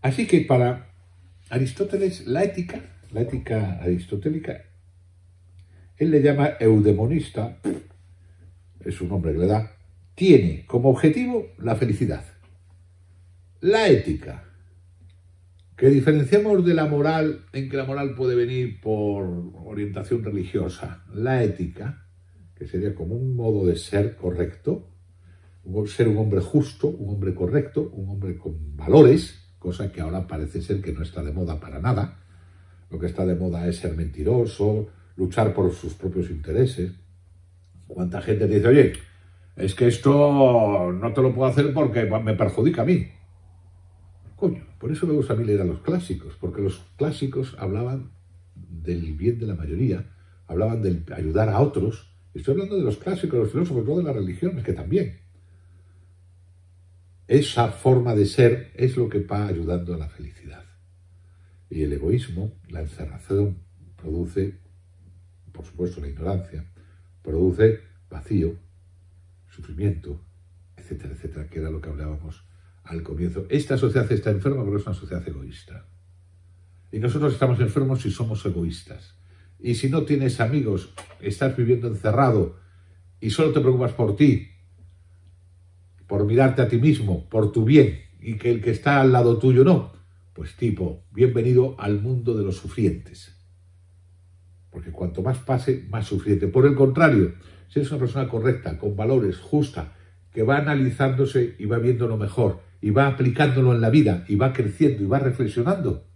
Así que para Aristóteles, la ética aristotélica, él le llama eudemonista, es un nombre que le da, tiene como objetivo la felicidad. La ética, que diferenciamos de la moral, en que la moral puede venir por orientación religiosa. La ética, que sería como un modo de ser correcto, ser un hombre justo, un hombre correcto, un hombre con valores, cosa que ahora parece ser que no está de moda para nada. Lo que está de moda es ser mentiroso, luchar por sus propios intereses. ¿Cuánta gente te dice, oye, es que esto no te lo puedo hacer porque me perjudica a mí? Coño, por eso me gusta a mí leer a los clásicos, porque los clásicos hablaban del bien de la mayoría, hablaban de ayudar a otros. Estoy hablando de los clásicos, los filósofos, no de las religiones, que también. Esa forma de ser es lo que va ayudando a la felicidad. Y el egoísmo, la encerración, produce, por supuesto, la ignorancia, produce vacío, sufrimiento, etcétera, etcétera, que era lo que hablábamos al comienzo. Esta sociedad está enferma porque es una sociedad egoísta. Y nosotros estamos enfermos si somos egoístas. Y si no tienes amigos, estás viviendo encerrado y solo te preocupas por ti, por mirarte a ti mismo, por tu bien, y que el que está al lado tuyo no, pues tipo, bienvenido al mundo de los sufrientes. Porque cuanto más pase, más sufriente. Por el contrario, si eres una persona correcta, con valores, justa, que va analizándose y va viendo lo mejor, y va aplicándolo en la vida, y va creciendo y va reflexionando,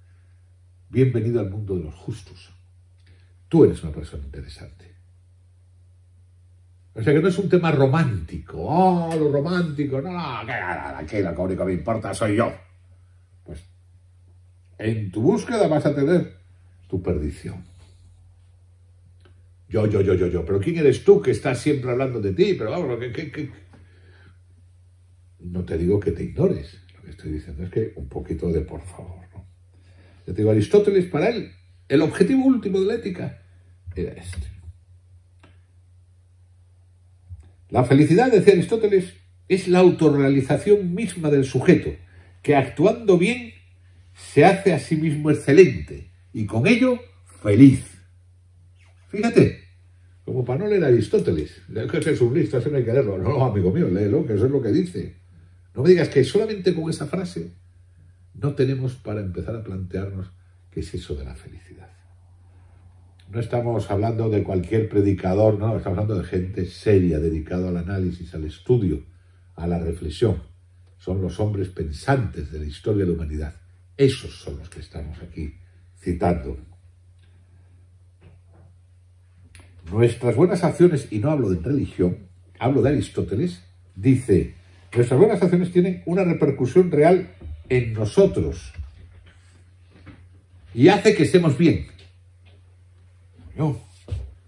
bienvenido al mundo de los justos. Tú eres una persona interesante. O sea que no es un tema romántico. ¡Oh, lo romántico! No, que lo único que me importa soy yo. Pues en tu búsqueda vas a tener tu perdición. Yo. Pero ¿quién eres tú que estás siempre hablando de ti? Pero vamos, no te digo que te ignores. Lo que estoy diciendo es que un poquito de por favor, ¿no? Yo te digo, Aristóteles, para él, el objetivo último de la ética era este. La felicidad, decía Aristóteles, es la autorrealización misma del sujeto, que actuando bien se hace a sí mismo excelente y con ello feliz. Fíjate, como para no leer a Aristóteles, que ese es un listo, ese no hay que leerlo. No, amigo mío, léelo, que eso es lo que dice. No me digas que solamente con esa frase no tenemos para empezar a plantearnos qué es eso de la felicidad. No estamos hablando de cualquier predicador, no, estamos hablando de gente seria, dedicada al análisis, al estudio, a la reflexión. Son los hombres pensantes de la historia de la humanidad. Esos son los que estamos aquí citando. Nuestras buenas acciones, y no hablo de religión, hablo de Aristóteles, dice, nuestras buenas acciones tienen una repercusión real en nosotros y hace que estemos bien. No,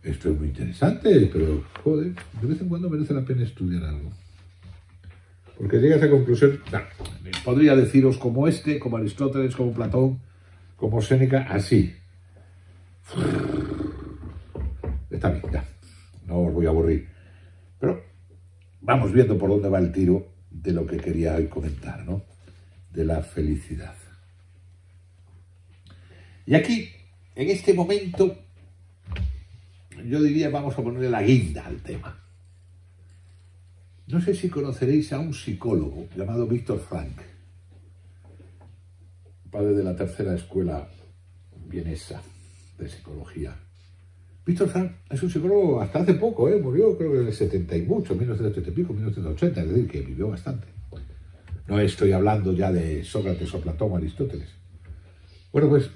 esto es muy interesante, pero, joder, de vez en cuando merece la pena estudiar algo. Porque llega a esa conclusión, podría deciros como como Aristóteles, como Platón, como Séneca, así. Está bien, ya, no os voy a aburrir. Pero vamos viendo por dónde va el tiro de lo que quería hoy comentar, ¿no? De la felicidad. Y aquí, en este momento, yo diría, vamos a ponerle la guinda al tema. No sé si conoceréis a un psicólogo llamado Víctor Frank, padre de la tercera escuela vienesa de psicología. Víctor Frank es un psicólogo hasta hace poco, murió creo que en el 70 y mucho, 1970 y pico, 1980, es decir, que vivió bastante. No estoy hablando ya de Sócrates o Platón o Aristóteles. Bueno, pues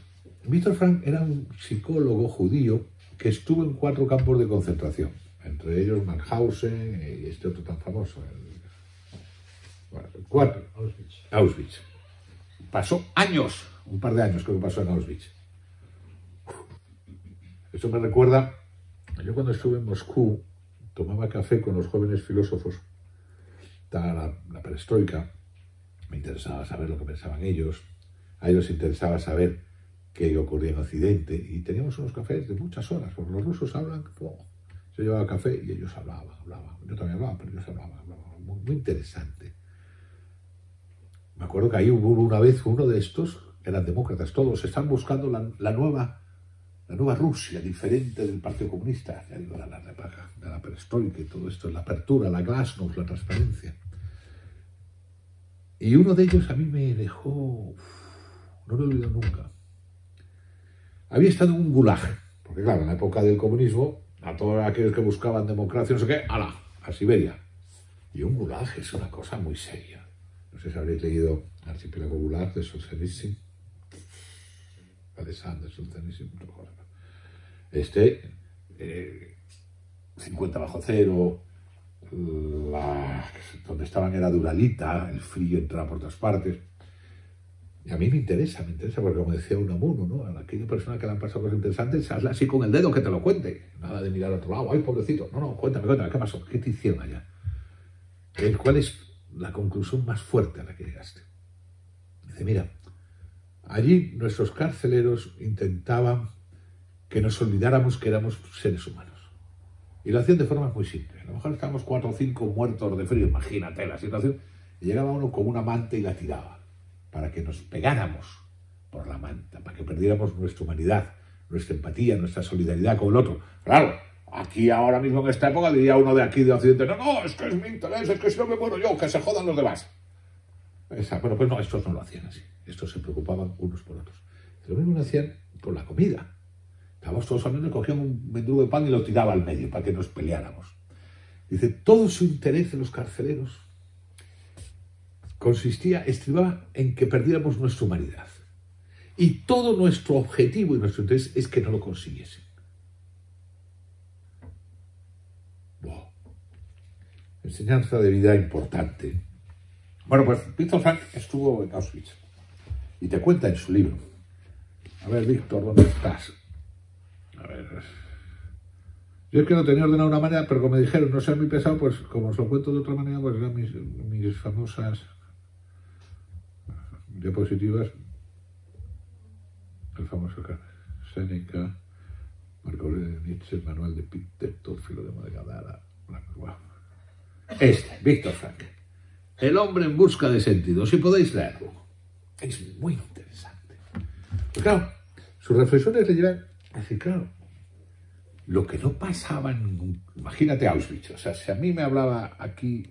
Víctor Frank era un psicólogo judío que estuvo en 4 campos de concentración, entre ellos Mauthausen y este otro tan famoso, Auschwitz. Pasó años, un par de años creo que pasó en Auschwitz. Eso me recuerda, yo cuando estuve en Moscú tomaba café con los jóvenes filósofos, estaba la perestroika, me interesaba saber lo que pensaban ellos, a ellos les interesaba saber qué ocurría en Occidente, y teníamos unos cafés de muchas horas, porque los rusos hablan, yo llevaba café y ellos hablaban, yo también hablaba, pero ellos hablaban, muy interesante. Me acuerdo que ahí hubo una vez uno de estos, eran demócratas todos, están buscando la nueva Rusia, diferente del Partido Comunista, ya digo, de la perestroika y todo esto, la apertura, la glasnost, la transparencia. Y uno de ellos a mí me dejó, no lo he olvidado nunca. Había estado en un gulag, porque claro, en la época del comunismo, a todos aquellos que buscaban democracia, no sé qué, ¡hala!, a Siberia. Y un gulag es una cosa muy seria. No sé si habréis leído Archipiélago Gulag de Solzhenitsyn. La de Sand de Solzhenitsyn. 50 bajo cero. Donde estaban era Duralita, el frío entraba por todas partes. Y a mí me interesa, porque como decía Unamuno, ¿no? A aquella persona que le han pasado cosas interesantes, hazla así con el dedo que te lo cuente. Nada de mirar a otro lado, ay, pobrecito. No, cuéntame, ¿qué pasó? ¿Qué te hicieron allá? ¿Cuál es la conclusión más fuerte a la que llegaste? Dice, mira, allí nuestros carceleros intentaban que nos olvidáramos que éramos seres humanos. Y lo hacían de forma muy simple. A lo mejor estábamos 4 o 5 muertos de frío, imagínate la situación, y llegaba uno con una manta y la tiraba, para que nos pegáramos por la manta, para que perdiéramos nuestra humanidad, nuestra empatía, nuestra solidaridad con el otro. Claro, aquí ahora mismo en esta época diría uno de aquí de Occidente, no, es que es mi interés, es que si no me muero yo, que se jodan los demás. Bueno, pues no, estos no lo hacían así. Estos se preocupaban unos por otros. Lo mismo lo hacían con la comida. Estábamos todos hablando, cogían un mendrugo de pan y lo tiraba al medio para que nos peleáramos. Dice, todo su interés de los carceleros estribaba en que perdiéramos nuestra humanidad. Y todo nuestro objetivo y nuestro interés es que no lo consiguiesen. Wow. Enseñanza de vida importante. Bueno, pues Víctor Frank estuvo en Auschwitz y te cuenta en su libro. A ver, Víctor, ¿dónde estás? A ver. Yo es que lo tenía ordenado de una manera, pero como me dijeron, no sea muy pesado, pues como os lo cuento de otra manera, pues eran mis famosas diapositivas. El famoso Séneca, Marco Aurelio Nietzsche, el manual de Epicteto, Filódemo de Gadara. Wow. Víctor Frank. El hombre en busca de sentido. Si podéis leerlo. Es muy interesante. Pues claro, sus reflexiones le llevan a decir, claro, lo que no pasaba en... Imagínate Auschwitz. O sea, si a mí me hablaba aquí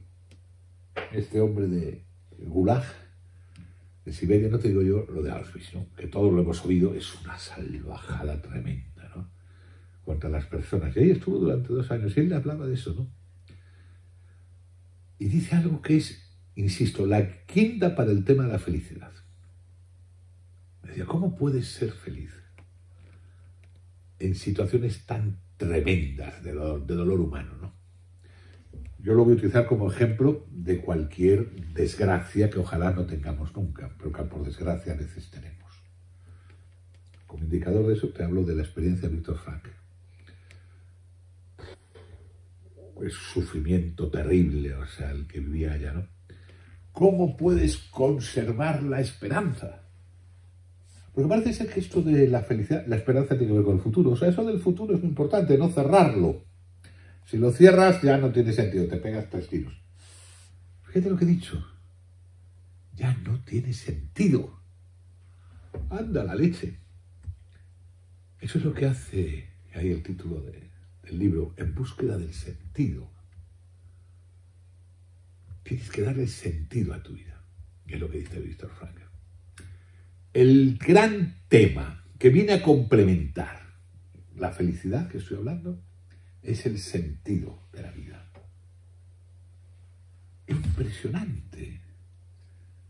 este hombre de Gulag, de Siberia, no te digo yo lo de Auschwitz, ¿no? Que todos lo hemos oído, es una salvajada tremenda, ¿no? Contra las personas. Y ahí estuvo durante 2 años y él le hablaba de eso, ¿no? Y dice algo que es, insisto, la guinda para el tema de la felicidad. Me decía, ¿cómo puedes ser feliz en situaciones tan tremendas de dolor humano, ¿no? Yo lo voy a utilizar como ejemplo de cualquier desgracia que ojalá no tengamos nunca, pero que por desgracia a veces tenemos. Como indicador de eso te hablo de la experiencia de Víctor Frank. Es sufrimiento terrible, o sea, el que vivía allá, ¿no? ¿Cómo puedes conservar la esperanza? Porque parece ser que esto de la felicidad, la esperanza tiene que ver con el futuro. O sea, eso del futuro es muy importante, no cerrarlo. Si lo cierras ya no tiene sentido, te pegas 3 tiros. Fíjate lo que he dicho. Ya no tiene sentido. Anda la leche. Eso es lo que hace, ahí el título del libro, En búsqueda del sentido. Tienes que darle sentido a tu vida, que es lo que dice Víctor Frankl. El gran tema que viene a complementar la felicidad que estoy hablando es el sentido de la vida. Es impresionante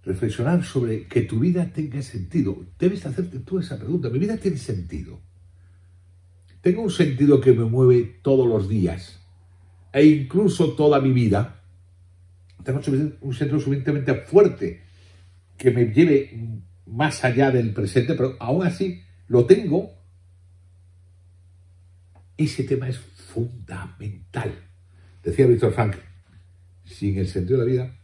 reflexionar sobre que tu vida tenga sentido. Debes hacerte tú esa pregunta. ¿Mi vida tiene sentido? ¿Tengo un sentido que me mueve todos los días e incluso toda mi vida? ¿Tengo un sentido suficientemente fuerte que me lleve más allá del presente, pero aún así lo tengo? Ese tema es fundamental. Decía Víctor Frankl, sin el sentido de la vida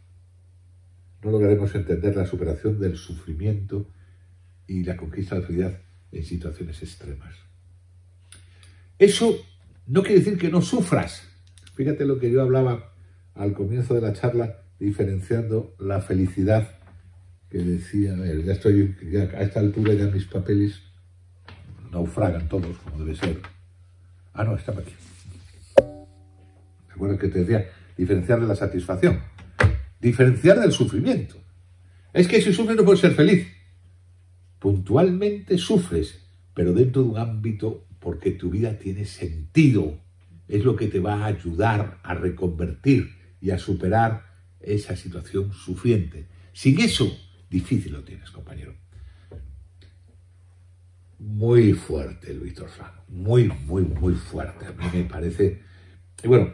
no lograremos entender la superación del sufrimiento y la conquista de la felicidad en situaciones extremas. Eso no quiere decir que no sufras. Fíjate lo que yo hablaba al comienzo de la charla, diferenciando la felicidad, que decía, a ver, ya a esta altura ya mis papeles naufragan todos, como debe ser. Ah, no, estaba aquí. ¿Te acuerdas que te decía? Diferenciar de la satisfacción. Diferenciar del sufrimiento. Es que si sufres no puedes ser feliz. Puntualmente sufres, pero dentro de un ámbito porque tu vida tiene sentido. Es lo que te va a ayudar a reconvertir y a superar esa situación sufriente. Sin eso, difícil lo tienes, compañero. Muy fuerte el Víctor Frankl. Muy fuerte. A mí me parece. Y bueno,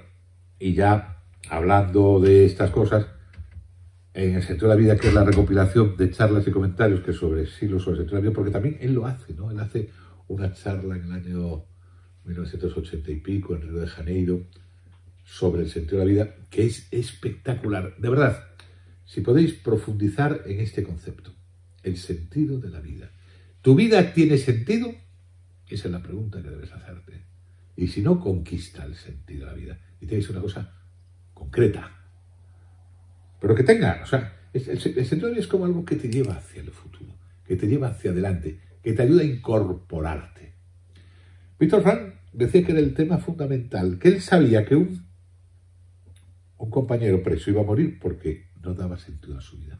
y ya hablando de estas cosas, en el sentido de la vida, que es la recopilación de charlas y comentarios que sobre siglos sobre el sentido de la vida, porque también él lo hace, ¿no? Él hace una charla en el año 1980 y pico en Río de Janeiro sobre el sentido de la vida, que es espectacular. De verdad, si podéis profundizar en este concepto, el sentido de la vida. ¿Tu vida tiene sentido? Esa es la pregunta que debes hacerte. Y si no, conquista el sentido de la vida. Y tenéis una cosa concreta. Pero que tenga, o sea, el sentido de la vida es como algo que te lleva hacia el futuro, que te lleva hacia adelante, que te ayuda a incorporarte. Víctor Frankl decía que era el tema fundamental, que él sabía que un compañero preso iba a morir porque no daba sentido a su vida.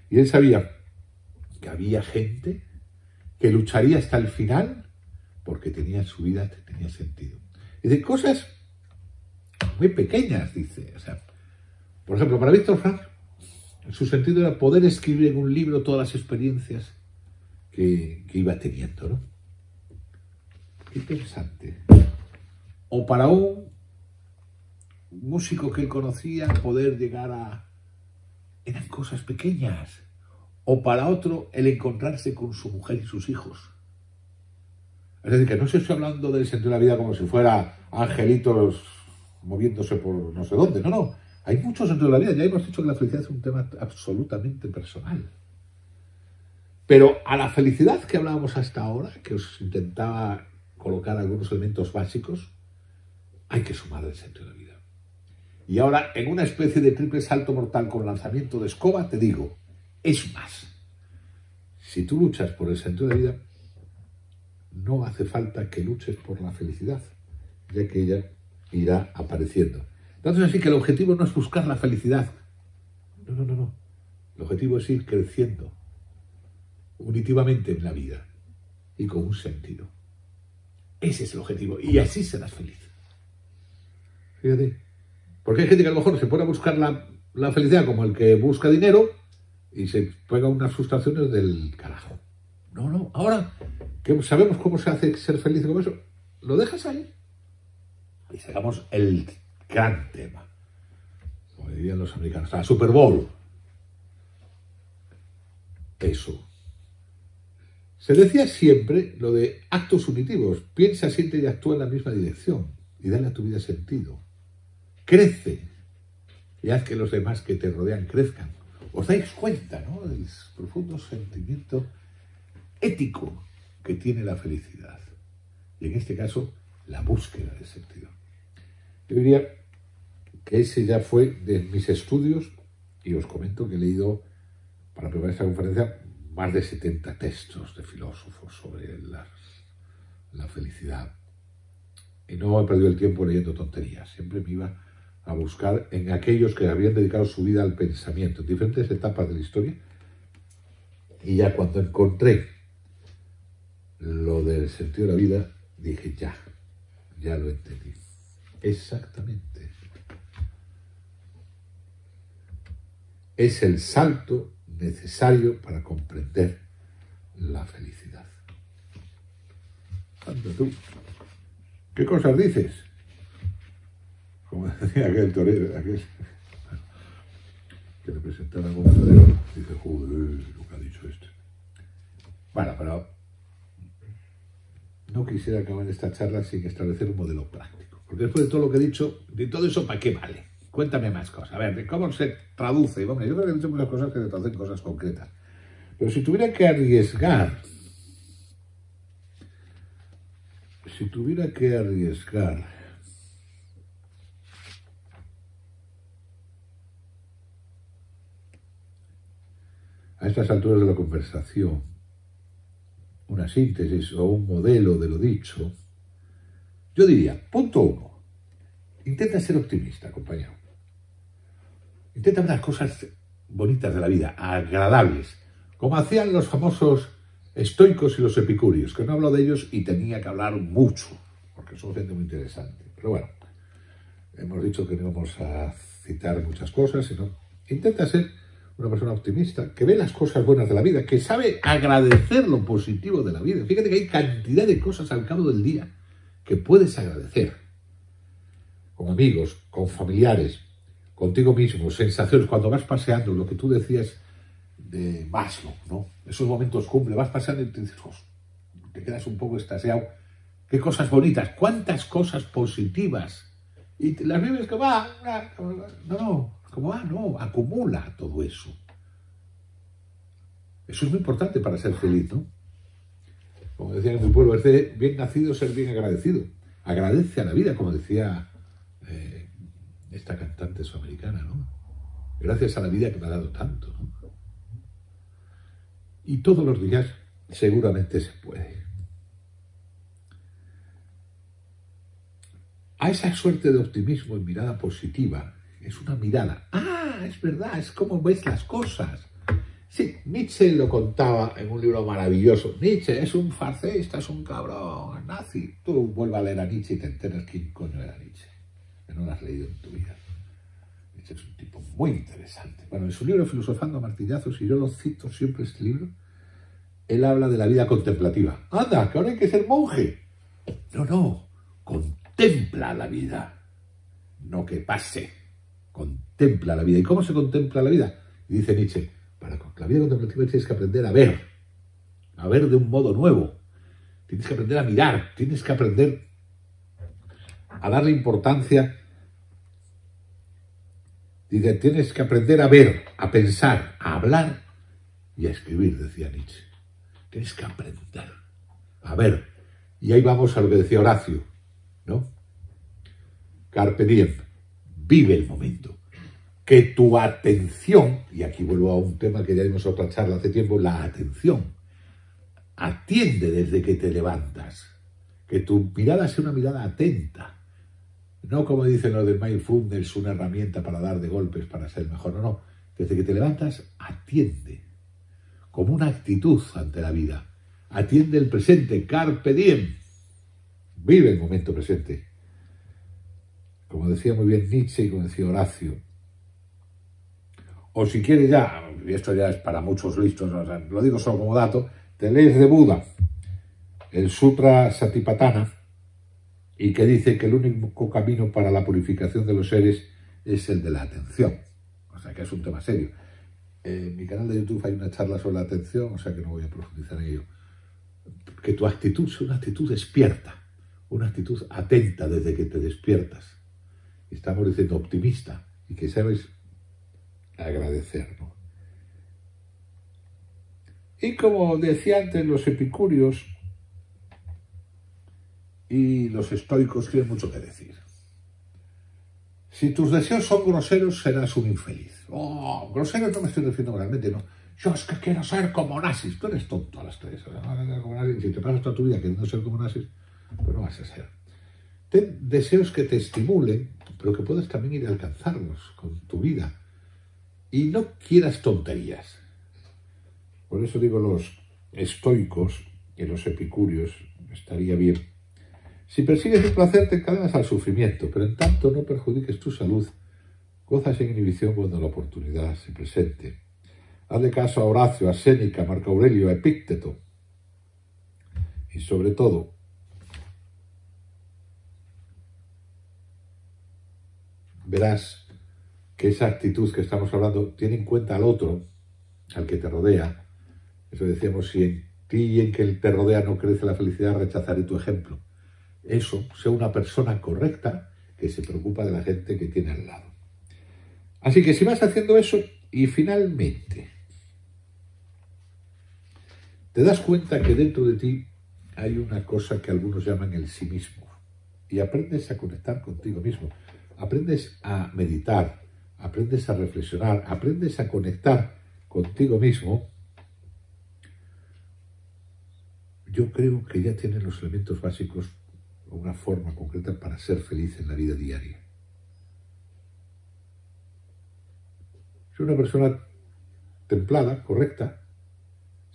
Y él sabía que había gente que lucharía hasta el final porque tenía su vida, tenía sentido. Y de cosas muy pequeñas, dice. O sea, por ejemplo, para Víctor Frankl, su sentido era poder escribir en un libro todas las experiencias que iba teniendo, ¿no? Qué interesante. O para un músico que él conocía, poder llegar a... Eran cosas pequeñas. O para otro, el encontrarse con su mujer y sus hijos. Es decir, que no se estoy hablando del sentido de la vida como si fuera angelitos moviéndose por no sé dónde. No, no. Hay mucho sentido de la vida. Ya hemos dicho que la felicidad es un tema absolutamente personal. Pero a la felicidad que hablábamos hasta ahora, que os intentaba colocar algunos elementos básicos, hay que sumar el sentido de la vida. Y ahora, en una especie de triple salto mortal con lanzamiento de escoba, te digo, es más. Si tú luchas por el sentido de la vida, no hace falta que luches por la felicidad, ya que ella irá apareciendo. Entonces, así que el objetivo no es buscar la felicidad. No. El objetivo es ir creciendo unitivamente en la vida y con un sentido. Ese es el objetivo. Y así serás feliz. Fíjate. Porque hay gente que a lo mejor se pone a buscar la felicidad como el que busca dinero y se pega unas frustraciones del carajo. No. Ahora que sabemos cómo se hace ser feliz con eso, lo dejas ahí. Y sacamos el gran tema. Como dirían los americanos, la Super Bowl. Eso. Se decía siempre lo de actos unitivos. Piensa, siente y actúa en la misma dirección. Y dale a tu vida sentido. Crece. Y haz que los demás que te rodean crezcan. Os dais cuenta, ¿no?, del profundo sentimiento ético que tiene la felicidad. Y en este caso, la búsqueda de sentido. Yo diría que ese ya fue de mis estudios, y os comento que he leído, para preparar esta conferencia, más de 70 textos de filósofos sobre la felicidad. y no he perdido el tiempo leyendo tonterías. Siempre me iba a buscar en aquellos que habían dedicado su vida al pensamiento, en diferentes etapas de la historia. Y ya cuando encontré lo del sentido de la vida, dije ya lo entendí. Exactamente. Es el salto necesario para comprender la felicidad. Anda tú. ¿Qué cosas dices? Como decía aquel torero, aquel que le presentaron como torero, dice, joder, lo que ha dicho este. Bueno, pero no quisiera acabar esta charla sin establecer un modelo práctico. Porque después de todo lo que he dicho, de todo eso, ¿para qué vale? Cuéntame más cosas. A ver, ¿de cómo se traduce? Bueno, yo creo que he dicho muchas cosas que se traducen cosas concretas. Pero si tuviera que arriesgar, a estas alturas de la conversación, una síntesis o un modelo de lo dicho, yo diría, punto 1, intenta ser optimista, compañero. Intenta ver las cosas bonitas de la vida, agradables, como hacían los famosos estoicos y los epicúreos, que no hablo de ellos y tenía que hablar mucho, porque son gente muy interesante. Pero bueno, hemos dicho que no vamos a citar muchas cosas, sino intenta ser una persona optimista, que ve las cosas buenas de la vida, que sabe agradecer lo positivo de la vida. Fíjate que hay cantidad de cosas al cabo del día que puedes agradecer. Con amigos, con familiares, contigo mismo, sensaciones, cuando vas paseando, lo que tú decías de Maslow, ¿no? Esos momentos cumbre, vas paseando y te dices, te quedas un poco extasiado. Qué cosas bonitas, cuántas cosas positivas. Y las vives que no, acumula todo eso. Eso es muy importante para ser feliz, ¿no? Como decían en mi pueblo, es de bien nacido ser bien agradecido. Agradece a la vida, como decía esta cantante sudamericana, ¿no? Gracias a la vida que me ha dado tanto, ¿no? Y todos los días seguramente se puede. A esa suerte de optimismo y mirada positiva, es una mirada. Es verdad, es como ves las cosas. Sí, Nietzsche lo contaba en un libro maravilloso. Nietzsche es un fascista, es un cabrón, nazi. Tú vuelve a leer a Nietzsche y te enteras quién coño era Nietzsche, que no lo has leído en tu vida. Nietzsche es un tipo muy interesante. Bueno, en su libro Filosofando a martillazos, y yo lo cito siempre este libro, él habla de la vida contemplativa. Anda, que ahora hay que ser monje. No, contempla la vida, no que pase. Contempla la vida. ¿Y cómo se contempla la vida? Y dice Nietzsche, para la vida contemplativa tienes que aprender a ver de un modo nuevo. Tienes que aprender a mirar, tienes que aprender a darle importancia. Dice, tienes que aprender a ver, a pensar, a hablar y a escribir, decía Nietzsche. Tienes que aprender a ver. Y ahí vamos a lo que decía Horacio, ¿no? Carpe diem, vive el momento. Que tu atención, y aquí vuelvo a un tema que ya dimos otra charla hace tiempo, la atención, atiende desde que te levantas. Que tu mirada sea una mirada atenta. No como dicen los del mindfulness, una herramienta para dar de golpes para ser mejor. No. Desde que te levantas, atiende. Como una actitud ante la vida. Atiende el presente, carpe diem. Vive el momento presente. Como decía muy bien Nietzsche y como decía Horacio. O si quieres ya, y esto ya es para muchos listos, o sea, lo digo solo como dato, te lees de Buda el Sutra Satipatthana y que dice que el único camino para la purificación de los seres es el de la atención. O sea que es un tema serio. En mi canal de YouTube hay una charla sobre la atención, o sea que no voy a profundizar en ello. Que tu actitud sea una actitud despierta, una actitud atenta desde que te despiertas. Estamos diciendo optimista y que sabes agradecer, ¿no? Y como decía antes, los epicúreos y los estoicos tienen mucho que decir. Si tus deseos son groseros, serás un infeliz. Groseros no me estoy refiriendo realmente, no. Yo es que quiero ser como nazis. Tú eres tonto a las tres. Si te pasas toda tu vida queriendo ser como nazis, pues no vas a ser. ten deseos que te estimulen, pero que puedas también ir a alcanzarlos con tu vida. Y no quieras tonterías. Por eso digo, los estoicos y los epicúreos estaría bien. Si persigues el placer, te encadenas al sufrimiento, pero en tanto no perjudiques tu salud, goza sin inhibición cuando la oportunidad se presente. Hazle caso a Horacio, a Séneca, a Marco Aurelio, a Epícteto. Y sobre todo, verás que esa actitud que estamos hablando tiene en cuenta al otro, al que te rodea. Eso decíamos, si en ti y en que te rodea no crece la felicidad, rechazaré tu ejemplo. Eso, sea una persona correcta que se preocupa de la gente que tiene al lado. Así que si vas haciendo eso y finalmente te das cuenta que dentro de ti hay una cosa que algunos llaman el sí mismo y aprendes a conectar contigo mismo, aprendes a meditar, aprendes a reflexionar, aprendes a conectar contigo mismo, yo creo que ya tienes los elementos básicos o una forma concreta para ser feliz en la vida diaria. Soy una persona templada, correcta,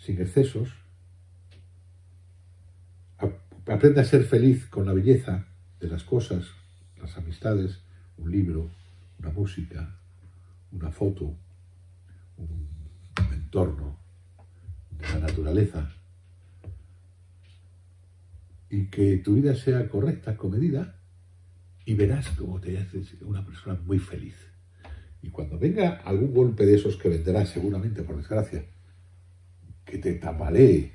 sin excesos. Aprende a ser feliz con la belleza de las cosas, las amistades, un libro, una música, una foto, un entorno de la naturaleza. Y que tu vida sea correcta, comedida, y verás cómo te haces una persona muy feliz. Y cuando venga algún golpe de esos que vendrá seguramente, por desgracia, que te tambalee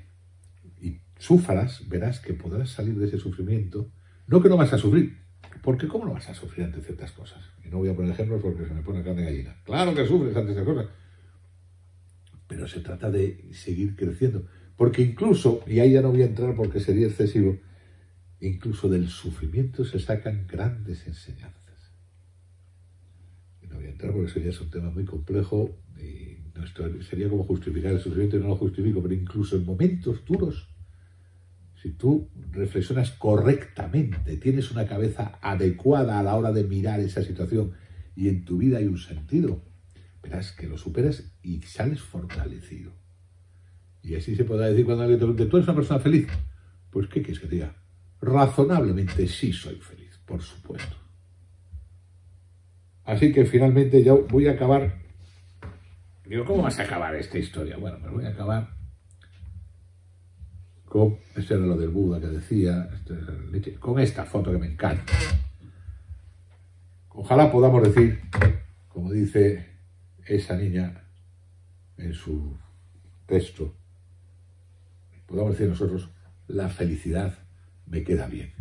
y sufras, verás que podrás salir de ese sufrimiento. No que no vas a sufrir, porque ¿cómo no vas a sufrir ante ciertas cosas? Y no voy a poner ejemplos porque se me pone carne de gallina. Claro que sufres ante estas cosas, pero se trata de seguir creciendo. Porque incluso, y ahí ya no voy a entrar porque sería excesivo, incluso del sufrimiento se sacan grandes enseñanzas. Y no voy a entrar porque eso ya es un tema muy complejo y sería como justificar el sufrimiento y no lo justifico, pero incluso en momentos duros, si tú reflexionas correctamente, tienes una cabeza adecuada a la hora de mirar esa situación y en tu vida hay un sentido, verás que lo superas y sales fortalecido. Y así se podrá decir cuando alguien te pregunte, ¿tú eres una persona feliz? Pues, ¿qué quieres que te diga? Razonablemente sí soy feliz, por supuesto. Así que finalmente yo voy a acabar. Digo, ¿cómo vas a acabar esta historia? Bueno, pues voy a acabar con, este era lo del Buda que decía, con esta foto que me encanta. Ojalá podamos decir, como dice esa niña en su texto, podamos decir nosotros, la felicidad me queda bien.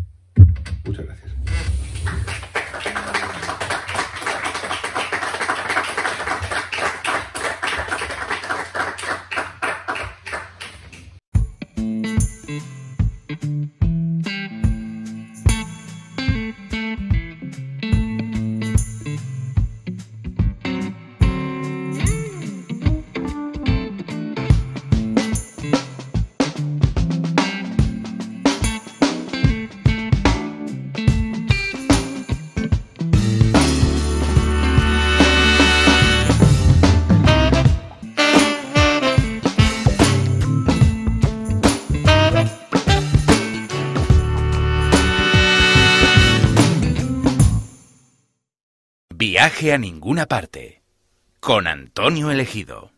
Muchas gracias. Viaje a ninguna parte con Antonio Elegido.